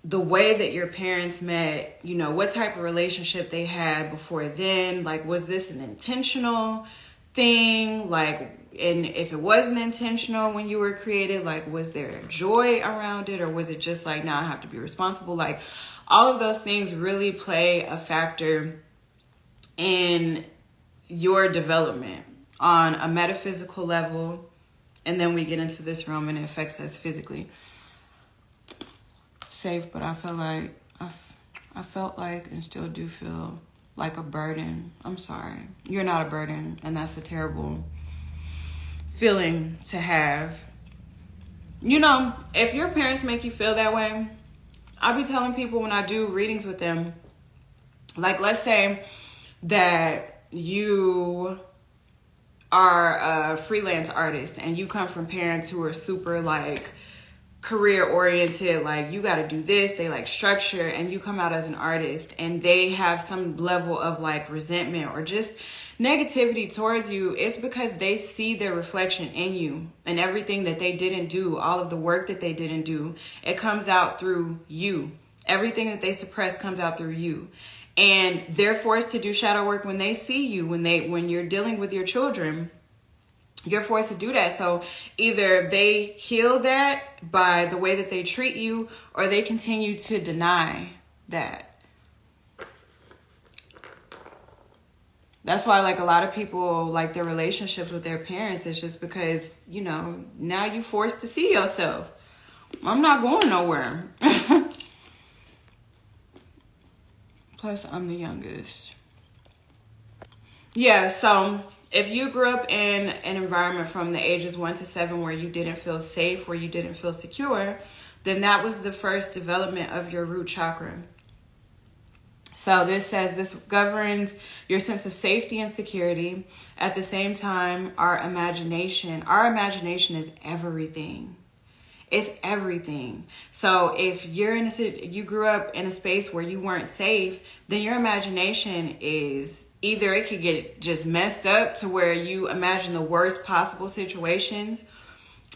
the way that your parents met, you know, what type of relationship they had before then. Like, was this an intentional thing? Like, and if it wasn't intentional when you were created, like, was there a joy around it? Or was it just like, now I have to be responsible? Like, all of those things really play a factor in your development on a metaphysical level. And then we get into this realm and it affects us physically. Safe, but I felt like and still do feel like a burden. I'm sorry. You're not a burden, and that's a terrible feeling to have. You know, if your parents make you feel that way, I'll be telling people when I do readings with them, like, let's say that you are a freelance artist and you come from parents who are super like career oriented, like you got to do this, they like structure, and you come out as an artist and they have some level of like resentment or just negativity towards you, it's because they see their reflection in you, and everything that they didn't do, all of the work that they didn't do, it comes out through you. Everything that they suppress comes out through you, and they're forced to do shadow work when they see you, when you're dealing with your children. You're forced to do that. So either they heal that by the way that they treat you, or they continue to deny that. That's why, like, a lot of people, like, their relationships with their parents is just because, you know, now you're forced to see yourself. I'm not going nowhere. Plus, I'm the youngest. Yeah, so if you grew up in an environment from the ages 1 to 7 where you didn't feel safe, where you didn't feel secure, then that was the first development of your root chakra. So this says this governs your sense of safety and security. At the same time, our imagination is everything. It's everything. So if you grew up in a space where you weren't safe, then your imagination is either it could get just messed up to where you imagine the worst possible situations,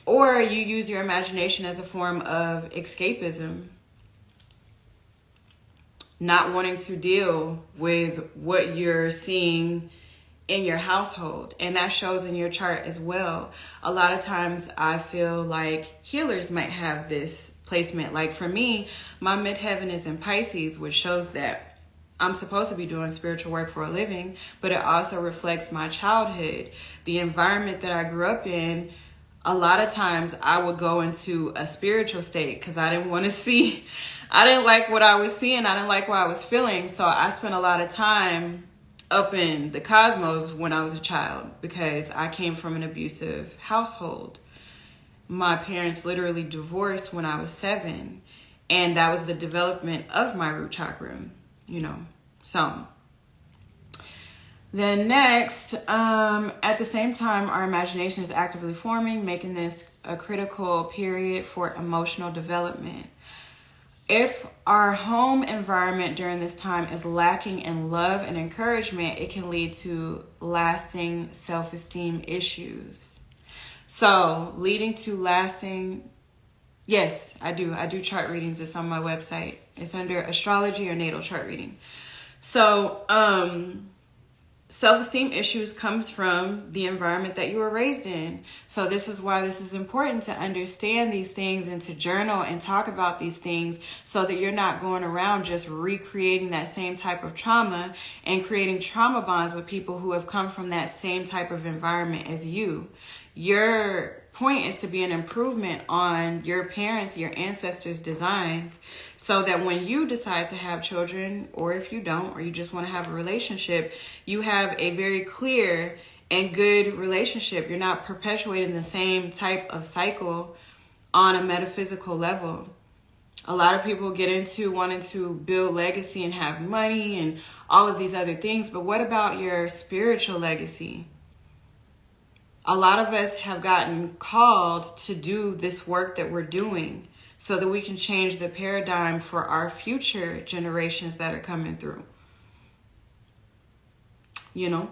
or you use your imagination as a form of escapism. Not wanting to deal with what you're seeing in your household. And that shows in your chart as well. A lot of times I feel like healers might have this placement. Like for me, my midheaven is in Pisces, which shows that I'm supposed to be doing spiritual work for a living, but it also reflects my childhood. The environment that I grew up in, a lot of times I would go into a spiritual state because I didn't want to see, I didn't like what I was seeing. I didn't like what I was feeling. So I spent a lot of time up in the cosmos when I was a child because I came from an abusive household. My parents literally divorced when I was 7, and that was the development of my root chakra, you know. So then next, at the same time, our imagination is actively forming, making this a critical period for emotional development. If our home environment during this time is lacking in love and encouragement, it can lead to lasting self-esteem issues. So leading to lasting, yes, I do chart readings. It's on my website. It's under astrology or natal chart reading. So, self-esteem issues comes from the environment that you were raised in. So this is why this is important to understand these things and to journal and talk about these things so that you're not going around just recreating that same type of trauma and creating trauma bonds with people who have come from that same type of environment as you. Your point is to be an improvement on your parents, your ancestors' designs, so that when you decide to have children, or if you don't, or you just want to have a relationship, you have a very clear and good relationship. You're not perpetuating the same type of cycle on a metaphysical level. A lot of people get into wanting to build legacy and have money and all of these other things, but what about your spiritual legacy? A lot of us have gotten called to do this work that we're doing so that we can change the paradigm for our future generations that are coming through. You know?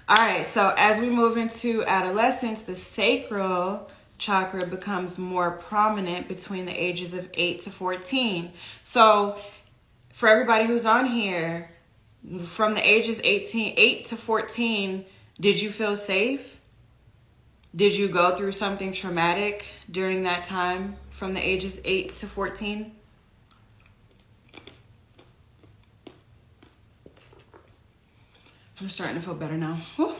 All right, so as we move into adolescence, the sacral chakra becomes more prominent between the ages of 8 to 14. So for everybody who's on here, from the ages 8 to 14, did you feel safe? Did you go through something traumatic during that time from the ages 8 to 14? I'm starting to feel better now. Whew.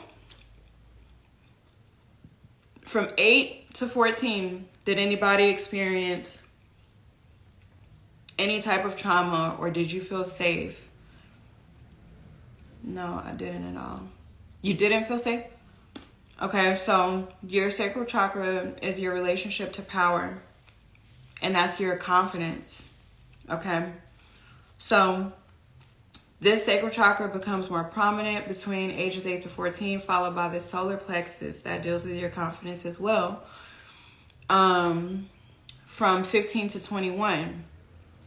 From 8 to 14, did anybody experience any type of trauma, or did you feel safe? No, I didn't at all. You didn't feel safe? Okay, so your sacral chakra is your relationship to power, and that's your confidence. Okay, so this sacral chakra becomes more prominent between ages 8 to 14, followed by the solar plexus that deals with your confidence as well. from 15 to 21,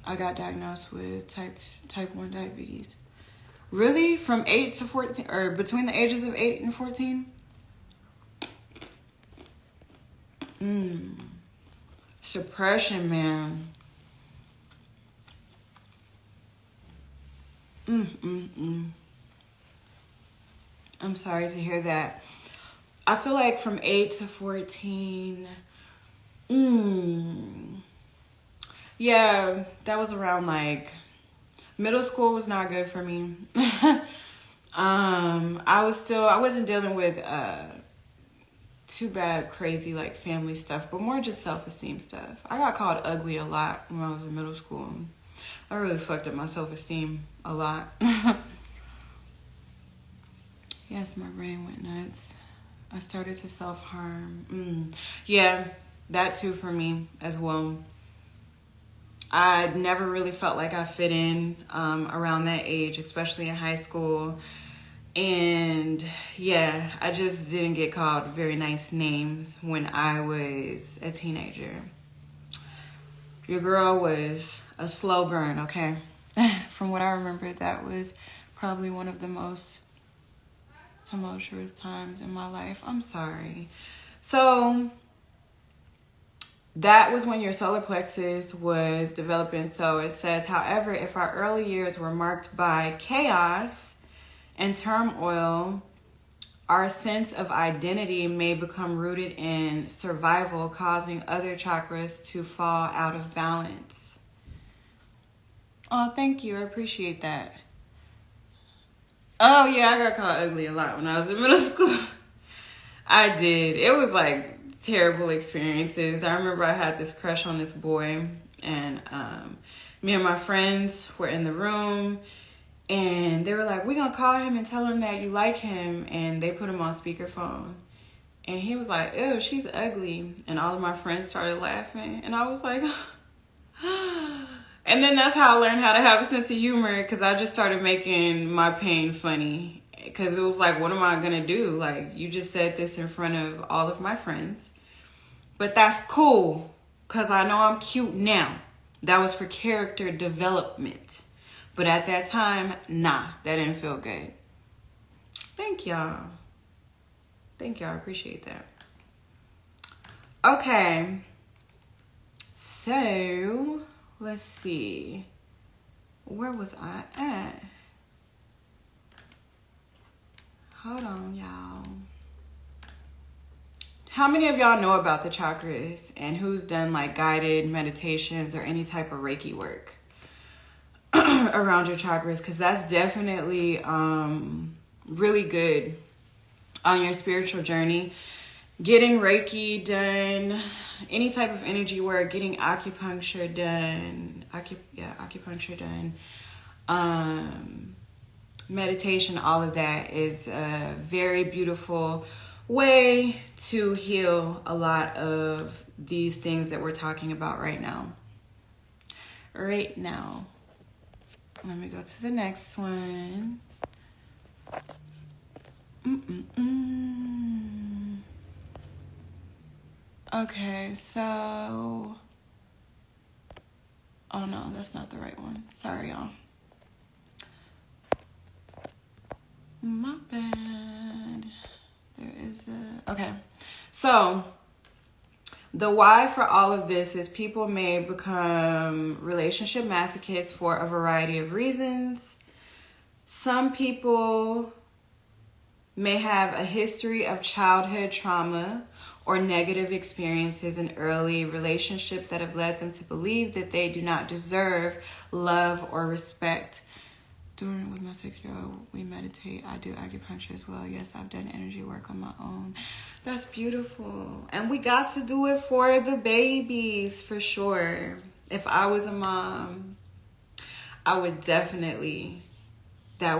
I got diagnosed with type 1 diabetes. Really? From 8 to 14, or between the ages of 8 and 14? Suppression, man. I'm sorry to hear that. I feel like from 8 to 14, yeah, that was around like, middle school was not good for me. I wasn't dealing with too bad, crazy like family stuff, but more just self-esteem stuff. I got called ugly a lot when I was in middle school. I really fucked up my self-esteem a lot. Yes, my brain went nuts. I started to self-harm. Yeah, that too for me as well. I never really felt like I fit in around that age, especially in high school. And yeah, I just didn't get called very nice names when I was a teenager. Your girl was a slow burn, okay? From what I remember, that was probably one of the most tumultuous times in my life. I'm sorry. So that was when your solar plexus was developing. So it says, however, if our early years were marked by chaos and turmoil, our sense of identity may become rooted in survival, causing other chakras to fall out of balance. Oh, thank you. I appreciate that. Oh, yeah, I got called ugly a lot when I was in middle school. I did. It was like terrible experiences. I remember I had this crush on this boy, and me and my friends were in the room, and they were like, we're going to call him and tell him that you like him, and they put him on speakerphone. And he was like, ew, she's ugly. And all of my friends started laughing, and I was like, and then that's how I learned how to have a sense of humor, because I just started making my pain funny. Because it was like, what am I going to do? Like, you just said this in front of all of my friends. But that's cool, because I know I'm cute now. That was for character development. But at that time, nah, that didn't feel good. Thank y'all. Thank y'all. I appreciate that. Okay. So, let's see. Where was I at? Hold on, y'all. How many of y'all know about the chakras, and who's done like guided meditations or any type of Reiki work around your chakras? Because that's definitely really good on your spiritual journey. Getting Reiki done, any type of energy work, getting acupuncture done, acupuncture done, meditation, all of that is a very beautiful way to heal a lot of these things that we're talking about right now. Let me go to the next one. Okay, so, oh no, that's not the right one. Sorry, y'all. My bad. There is okay. So, the why for all of this is people may become relationship masochists for a variety of reasons. Some people may have a history of childhood trauma or negative experiences in early relationships that have led them to believe that they do not deserve love or respect. With my 6-year-old, we meditate. I do acupuncture as well. Yes, I've done energy work on my own. That's beautiful. And we got to do it for the babies, for sure. If I was a mom, I would definitely, I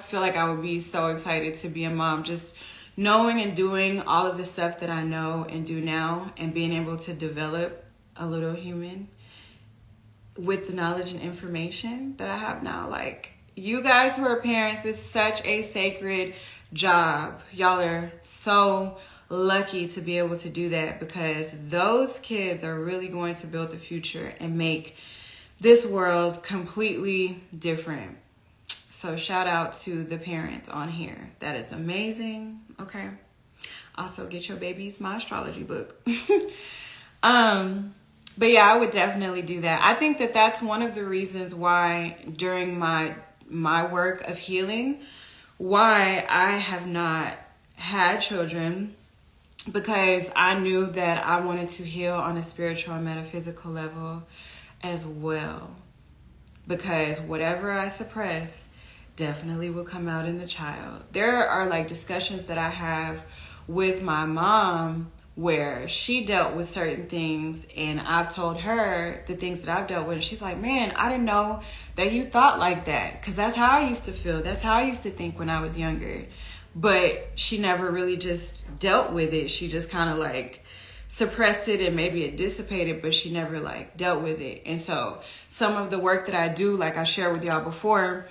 feel like I would be so excited to be a mom. Just knowing and doing all of the stuff that I know and do now, and being able to develop a little human with the knowledge and information that I have now. Like, you guys who are parents, this is such a sacred job. Y'all are so lucky to be able to do that, because those kids are really going to build the future and make this world completely different. So shout out to the parents on here. That is amazing. Okay. Also get your babies my astrology book. But yeah, I would definitely do that. I think that that's one of the reasons why during my work of healing, why I have not had children, because I knew that I wanted to heal on a spiritual and metaphysical level as well. Because whatever I suppress definitely will come out in the child. There are like discussions that I have with my mom where she dealt with certain things, and I've told her the things that I've dealt with. And she's like, man, I didn't know that you thought like that, because that's how I used to feel. That's how I used to think when I was younger. But she never really just dealt with it. She just kind of like suppressed it, and maybe it dissipated, but she never like dealt with it. And so some of the work that I do, like I shared with y'all before,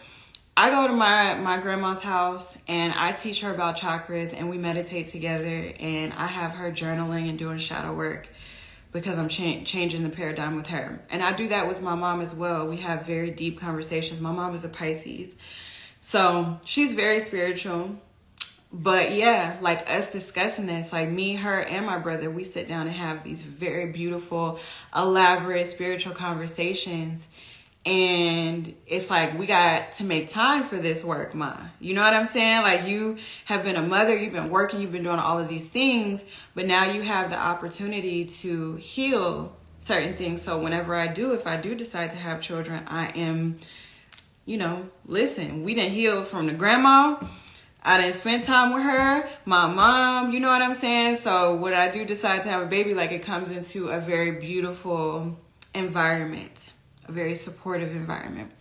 I go to my grandma's house and I teach her about chakras, and we meditate together, and I have her journaling and doing shadow work because I'm changing the paradigm with her. And I do that with my mom as well. We have very deep conversations. My mom is a Pisces, so she's very spiritual. But yeah, like us discussing this, like me, her, and my brother, we sit down and have these very beautiful, elaborate spiritual conversations. And it's like, we got to make time for this work, Ma. You know what I'm saying? Like, you have been a mother, you've been working, you've been doing all of these things, but now you have the opportunity to heal certain things. So whenever if I do decide to have children, I am, listen, we didn't heal from the grandma. I didn't spend time with her, my mom, you know what I'm saying? So when I do decide to have a baby, like, it comes into a very beautiful environment. A very supportive environment.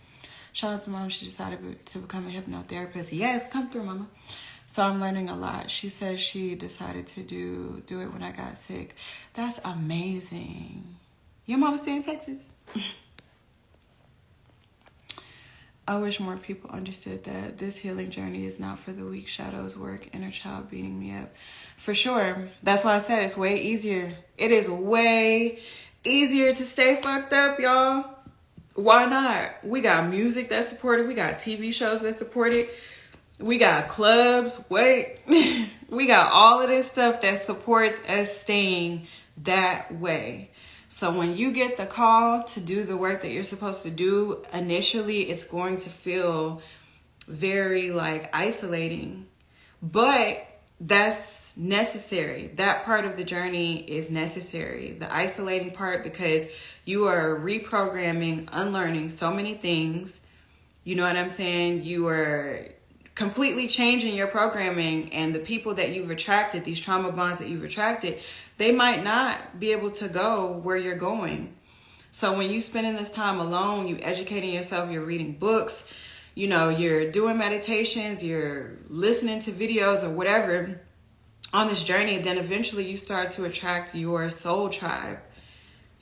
Shout out to Mom. She decided to become a hypnotherapist. Yes, come through, Mama. So I'm learning a lot. She says she decided to do it when I got sick. That's amazing. Your mama stay in Texas? I wish more people understood that this healing journey is not for the weak. Shadows work, inner child beating me up. For sure. That's why I said it's way easier. It is way easier to stay fucked up, y'all. Why not? We got music that support it. We got TV shows that support it. We got clubs. Wait. We got all of this stuff that supports us staying that way. So when you get the call to do the work that you're supposed to do, initially it's going to feel very like isolating. But that's necessary. That part of the journey is necessary. The isolating part, because you are reprogramming, unlearning so many things. You know what I'm saying? You are completely changing your programming, and the people that you've attracted, these trauma bonds that you've attracted, they might not be able to go where you're going. So when you spending this time alone, you educating yourself, you're reading books, you're doing meditations, you're listening to videos or whatever on this journey, then eventually you start to attract your soul tribe,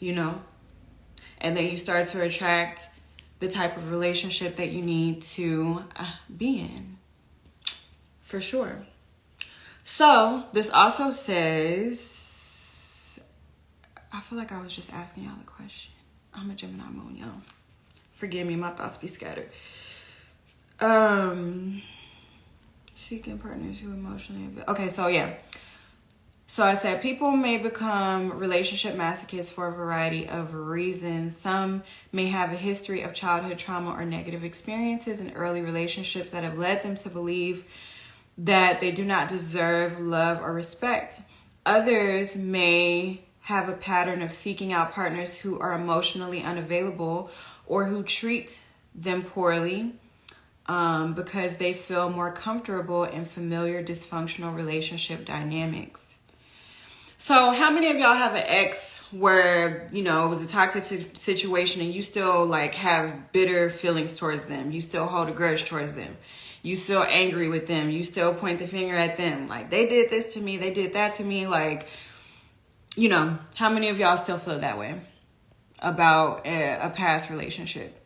and then you start to attract the type of relationship that you need to be in, for sure. So this also says, I feel like I was just asking y'all a question. I'm a Gemini moon, y'all. Forgive me, my thoughts be scattered. Seeking partners who emotionally... Okay, so yeah. So I said people may become relationship masochists for a variety of reasons. Some may have a history of childhood trauma or negative experiences in early relationships that have led them to believe that they do not deserve love or respect. Others may have a pattern of seeking out partners who are emotionally unavailable or who treat them poorly, because they feel more comfortable in familiar dysfunctional relationship dynamics. So how many of y'all have an ex where, it was a toxic situation and you still like have bitter feelings towards them? You still hold a grudge towards them. You still angry with them. You still point the finger at them. Like, they did this to me. They did that to me. Like, how many of y'all still feel that way about a past relationship?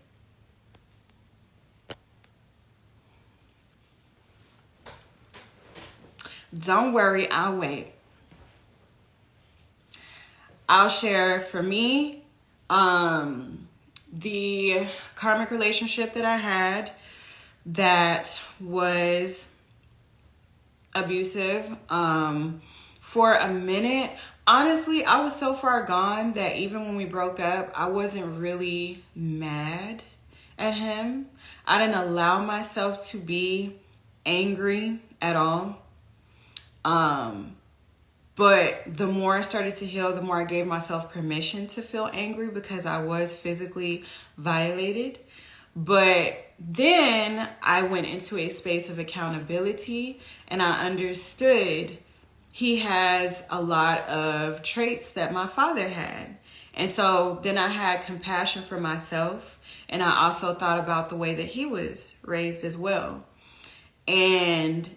Don't worry, I'll wait. I'll share for me, the karmic relationship that I had that was abusive. For a minute, honestly, I was so far gone that even when we broke up, I wasn't really mad at him. I didn't allow myself to be angry at all. But the more I started to heal, the more I gave myself permission to feel angry because I was physically violated. But then I went into a space of accountability and I understood he has a lot of traits that my father had. And so then I had compassion for myself, and I also thought about the way that he was raised as well. And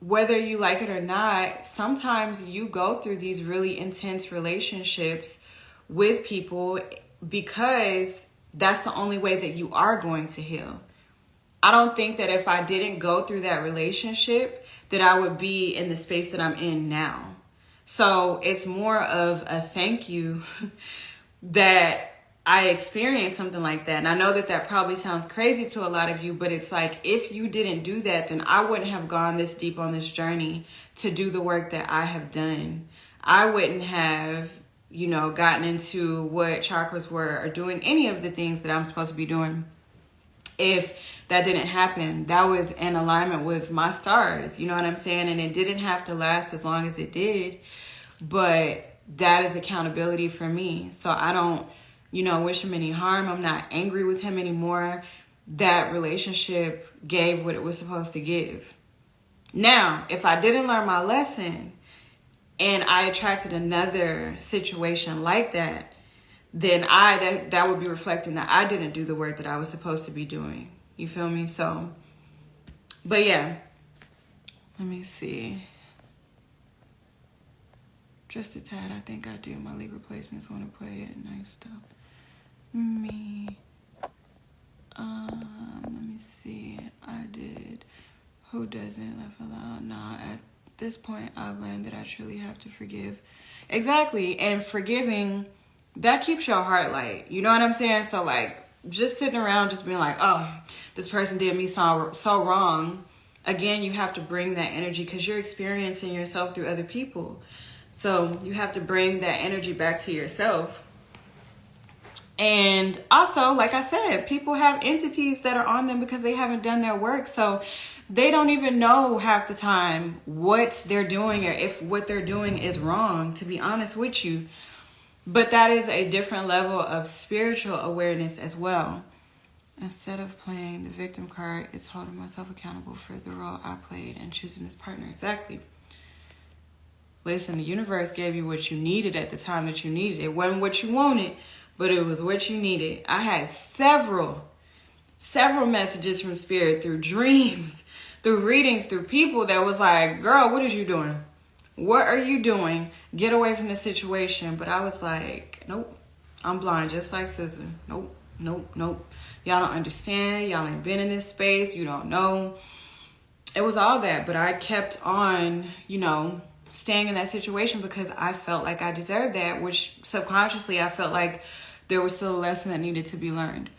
whether you like it or not, sometimes you go through these really intense relationships with people because that's the only way that you are going to heal. I don't think that if I didn't go through that relationship, that I would be in the space that I'm in now. So it's more of a thank you that I experienced something like that. And I know that that probably sounds crazy to a lot of you, but it's like, if you didn't do that, then I wouldn't have gone this deep on this journey to do the work that I have done. I wouldn't have, gotten into what chakras were or doing any of the things that I'm supposed to be doing if that didn't happen. That was in alignment with my stars, you know what I'm saying? And it didn't have to last as long as it did, but that is accountability for me. So I don't, wish him any harm. I'm not angry with him anymore. That relationship gave what it was supposed to give. Now, if I didn't learn my lesson and I attracted another situation like that, then that would be reflecting that I didn't do the work that I was supposed to be doing. You feel me? So, but yeah, let me see. Just a tad, I think I do. My Libra placements want to play it. Nice stuff. Me. Let me see. I did. Who doesn't? Laugh aloud. Nah, at this point, I've learned that I truly have to forgive. Exactly. And forgiving, that keeps your heart light. You know what I'm saying? So like, just sitting around just being like, oh, this person did me so wrong. Again, you have to bring that energy because you're experiencing yourself through other people. So you have to bring that energy back to yourself. And also, like I said, people have entities that are on them because they haven't done their work. So they don't even know half the time what they're doing or if what they're doing is wrong, to be honest with you. But that is a different level of spiritual awareness as well. Instead of playing the victim card, it's holding myself accountable for the role I played and choosing this partner. Exactly. Listen, the universe gave you what you needed at the time that you needed it. It wasn't what you wanted, but it was what you needed. I had several messages from spirit through dreams, through readings, through people that was like, girl, what is you doing? What are you doing? Get away from the situation. But I was like, nope, I'm blind, just like SZA. Nope. Y'all don't understand. Y'all ain't been in this space. You don't know. It was all that. But I kept on, staying in that situation because I felt like I deserved that, which subconsciously I felt like there was still a lesson that needed to be learned.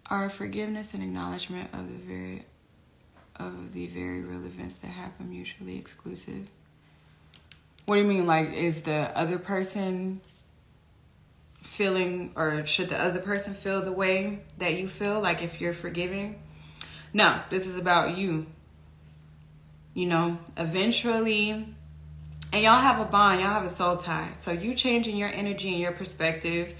Are forgiveness and acknowledgement of the very real events that happen mutually exclusive? What do you mean? Like, is the other person feeling, or should the other person feel the way that you feel? Like, if you're forgiving? No, this is about you. Eventually, and y'all have a bond, y'all have a soul tie. So you changing your energy and your perspective,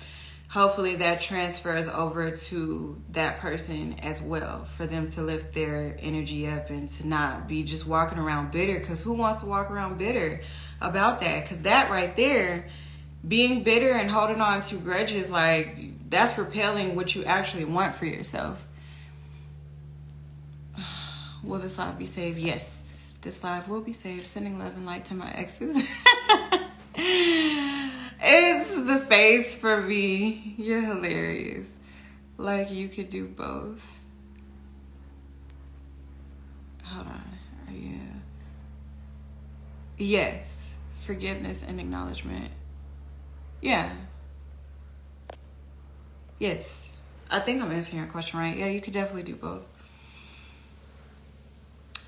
hopefully that transfers over to that person as well, for them to lift their energy up and to not be just walking around bitter. Because who wants to walk around bitter about that? Because that right there, being bitter and holding on to grudges, like, that's repelling what you actually want for yourself. Will this life be saved? Yes, this life will be saved. Sending love and light to my exes. It's the face for me. You're hilarious. Like, you could do both. Hold on. Are you? Yes. Forgiveness and acknowledgement Yeah. Yes. I think I'm answering your question right. Yeah, you could definitely do both.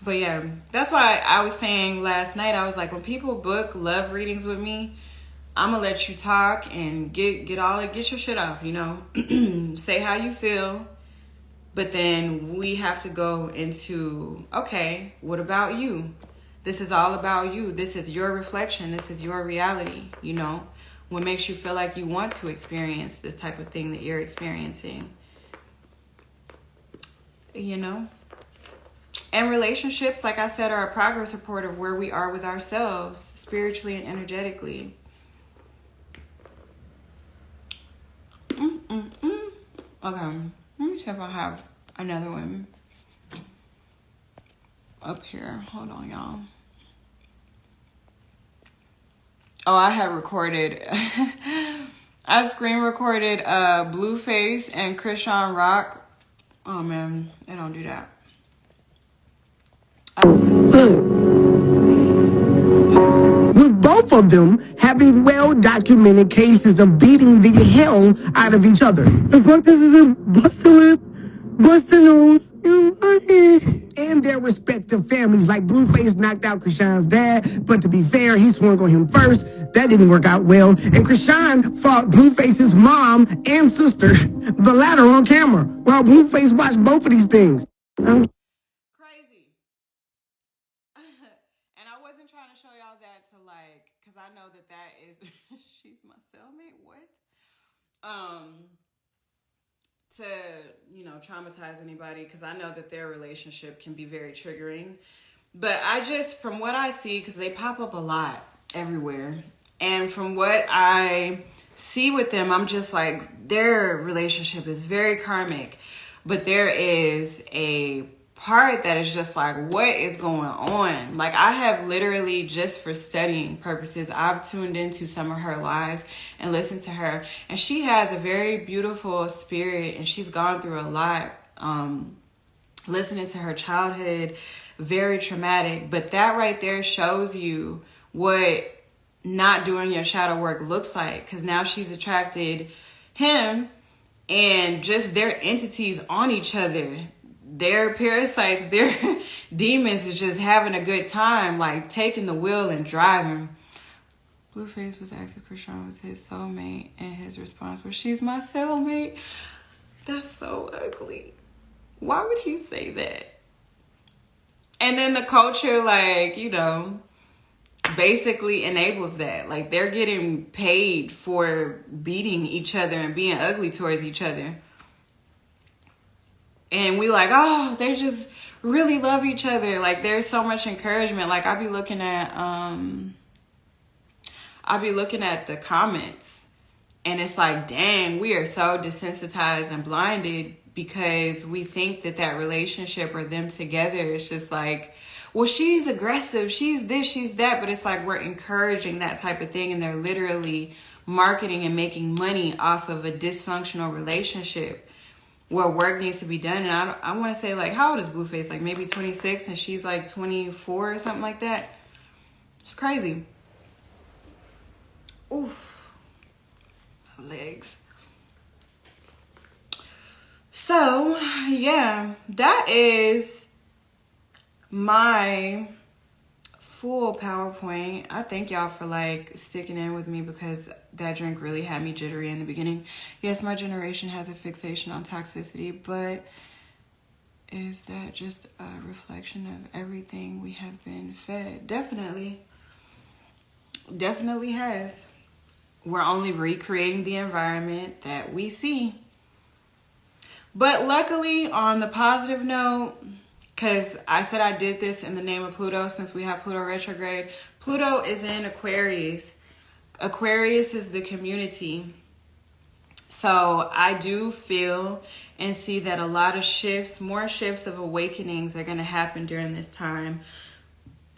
But yeah, that's why I was saying last night, I was like, when people book love readings with me, I'm gonna let you talk and get your shit off, you know. Say how you feel. But then we have to go into, okay, what about you? This is all about you. This is your reflection. This is your reality, you know. What makes you feel like you want to experience this type of thing that you're experiencing, you know. And relationships, like I said, are a progress report of where we are with ourselves, spiritually and energetically. Okay, let me see if I have another one up here. Hold on, y'all. Oh, I had recorded. I screen recorded Blueface and Krishan Rock. Oh man, they don't do that. With both of them having well-documented cases of beating the hell out of each other. The fuck this is a bust a lip, bust a nose, and their respective families. Like Blueface knocked out Krishan's dad, but to be fair, he swung on him first. That didn't work out well. And Krishan fought Blueface's mom and sister, the latter on camera, while Blueface watched both of these things. Crazy. And I wasn't trying to show y'all that to like, because I know that is, she's my cellmate. What? To, you know, traumatize anybody, because I know that their relationship can be very triggering. But I just, from what I see, because they pop up a lot everywhere, and from what I see with them, I'm just like, their relationship is very karmic. But there is a part that is just like, what is going on? Like, I have literally, just for studying purposes, I've tuned into some of her lives and listened to her, and she has a very beautiful spirit, and she's gone through a lot. Listening to her childhood, very traumatic, but that right there shows you what not doing your shadow work looks like, because now she's attracted him, and just their entities on each other, their parasites, their demons is just having a good time, like taking the wheel and driving. Blueface was asking Krishan was his soulmate, and his response was, she's my cellmate. That's so ugly. Why would he say that? And then the culture, like, you know, basically enables that. Like, they're getting paid for beating each other and being ugly towards each other. And we like, oh, they just really love each other. Like, there's so much encouragement. Like, I'll be looking at the comments, and it's like, dang, we are so desensitized and blinded, because we think that relationship or them together is just like, well, she's aggressive, she's this, she's that. But it's like, we're encouraging that type of thing, and they're literally marketing and making money off of a dysfunctional relationship where work needs to be done. And I want to say, like, how old is Blueface? Like maybe 26, and she's like 24 or something like that. It's crazy. Oof. Legs. So, yeah, that is my full PowerPoint. I thank y'all for like sticking in with me, because that drink really had me jittery in the beginning. Yes, my generation has a fixation on toxicity, but is that just a reflection of everything we have been fed? Definitely has. We're only recreating the environment that we see. But luckily, on the positive note, because I said I did this in the name of Pluto, since we have Pluto retrograde. Pluto is in Aquarius. Aquarius is the community. So I do feel and see that a lot of shifts, more shifts of awakenings are going to happen during this time.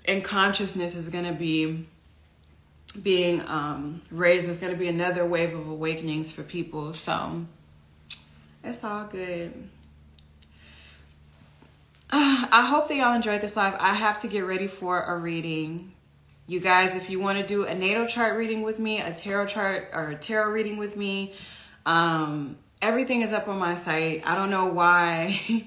And consciousness is going to be being raised. There's going to be another wave of awakenings for people. So it's all good. I hope that y'all enjoyed this live. I have to get ready for a reading. You guys, if you want to do a natal chart reading with me, a tarot chart or a tarot reading with me, everything is up on my site. I don't know why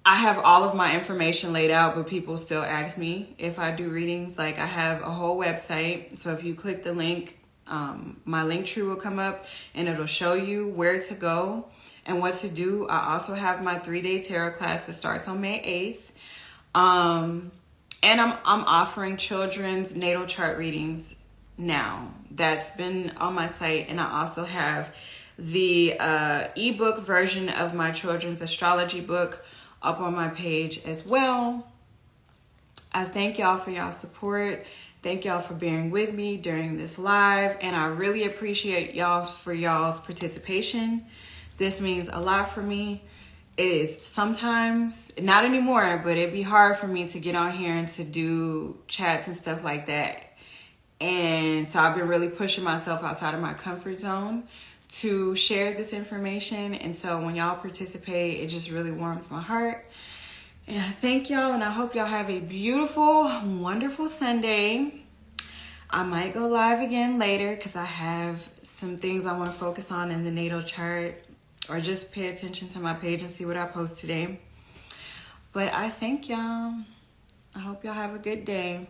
I have all of my information laid out, but people still ask me if I do readings. Like, I have a whole website. So if you click the link, my link tree will come up and it'll show you where to go and what to do. I also have my 3-day tarot class that starts on May 8th. And I'm offering children's natal chart readings now. That's been on my site. And I also have the ebook version of my children's astrology book up on my page as well. I thank y'all for y'all support. Thank y'all for bearing with me during this live. And I really appreciate y'all for y'all's participation. This means a lot for me. It is sometimes, not anymore, but it'd be hard for me to get on here and to do chats and stuff like that. And so I've been really pushing myself outside of my comfort zone to share this information. And so when y'all participate, it just really warms my heart. And I thank y'all, and I hope y'all have a beautiful, wonderful Sunday. I might go live again later because I have some things I want to focus on in the natal chart, or just pay attention to my page and see what I post today. But I thank y'all. I hope y'all have a good day.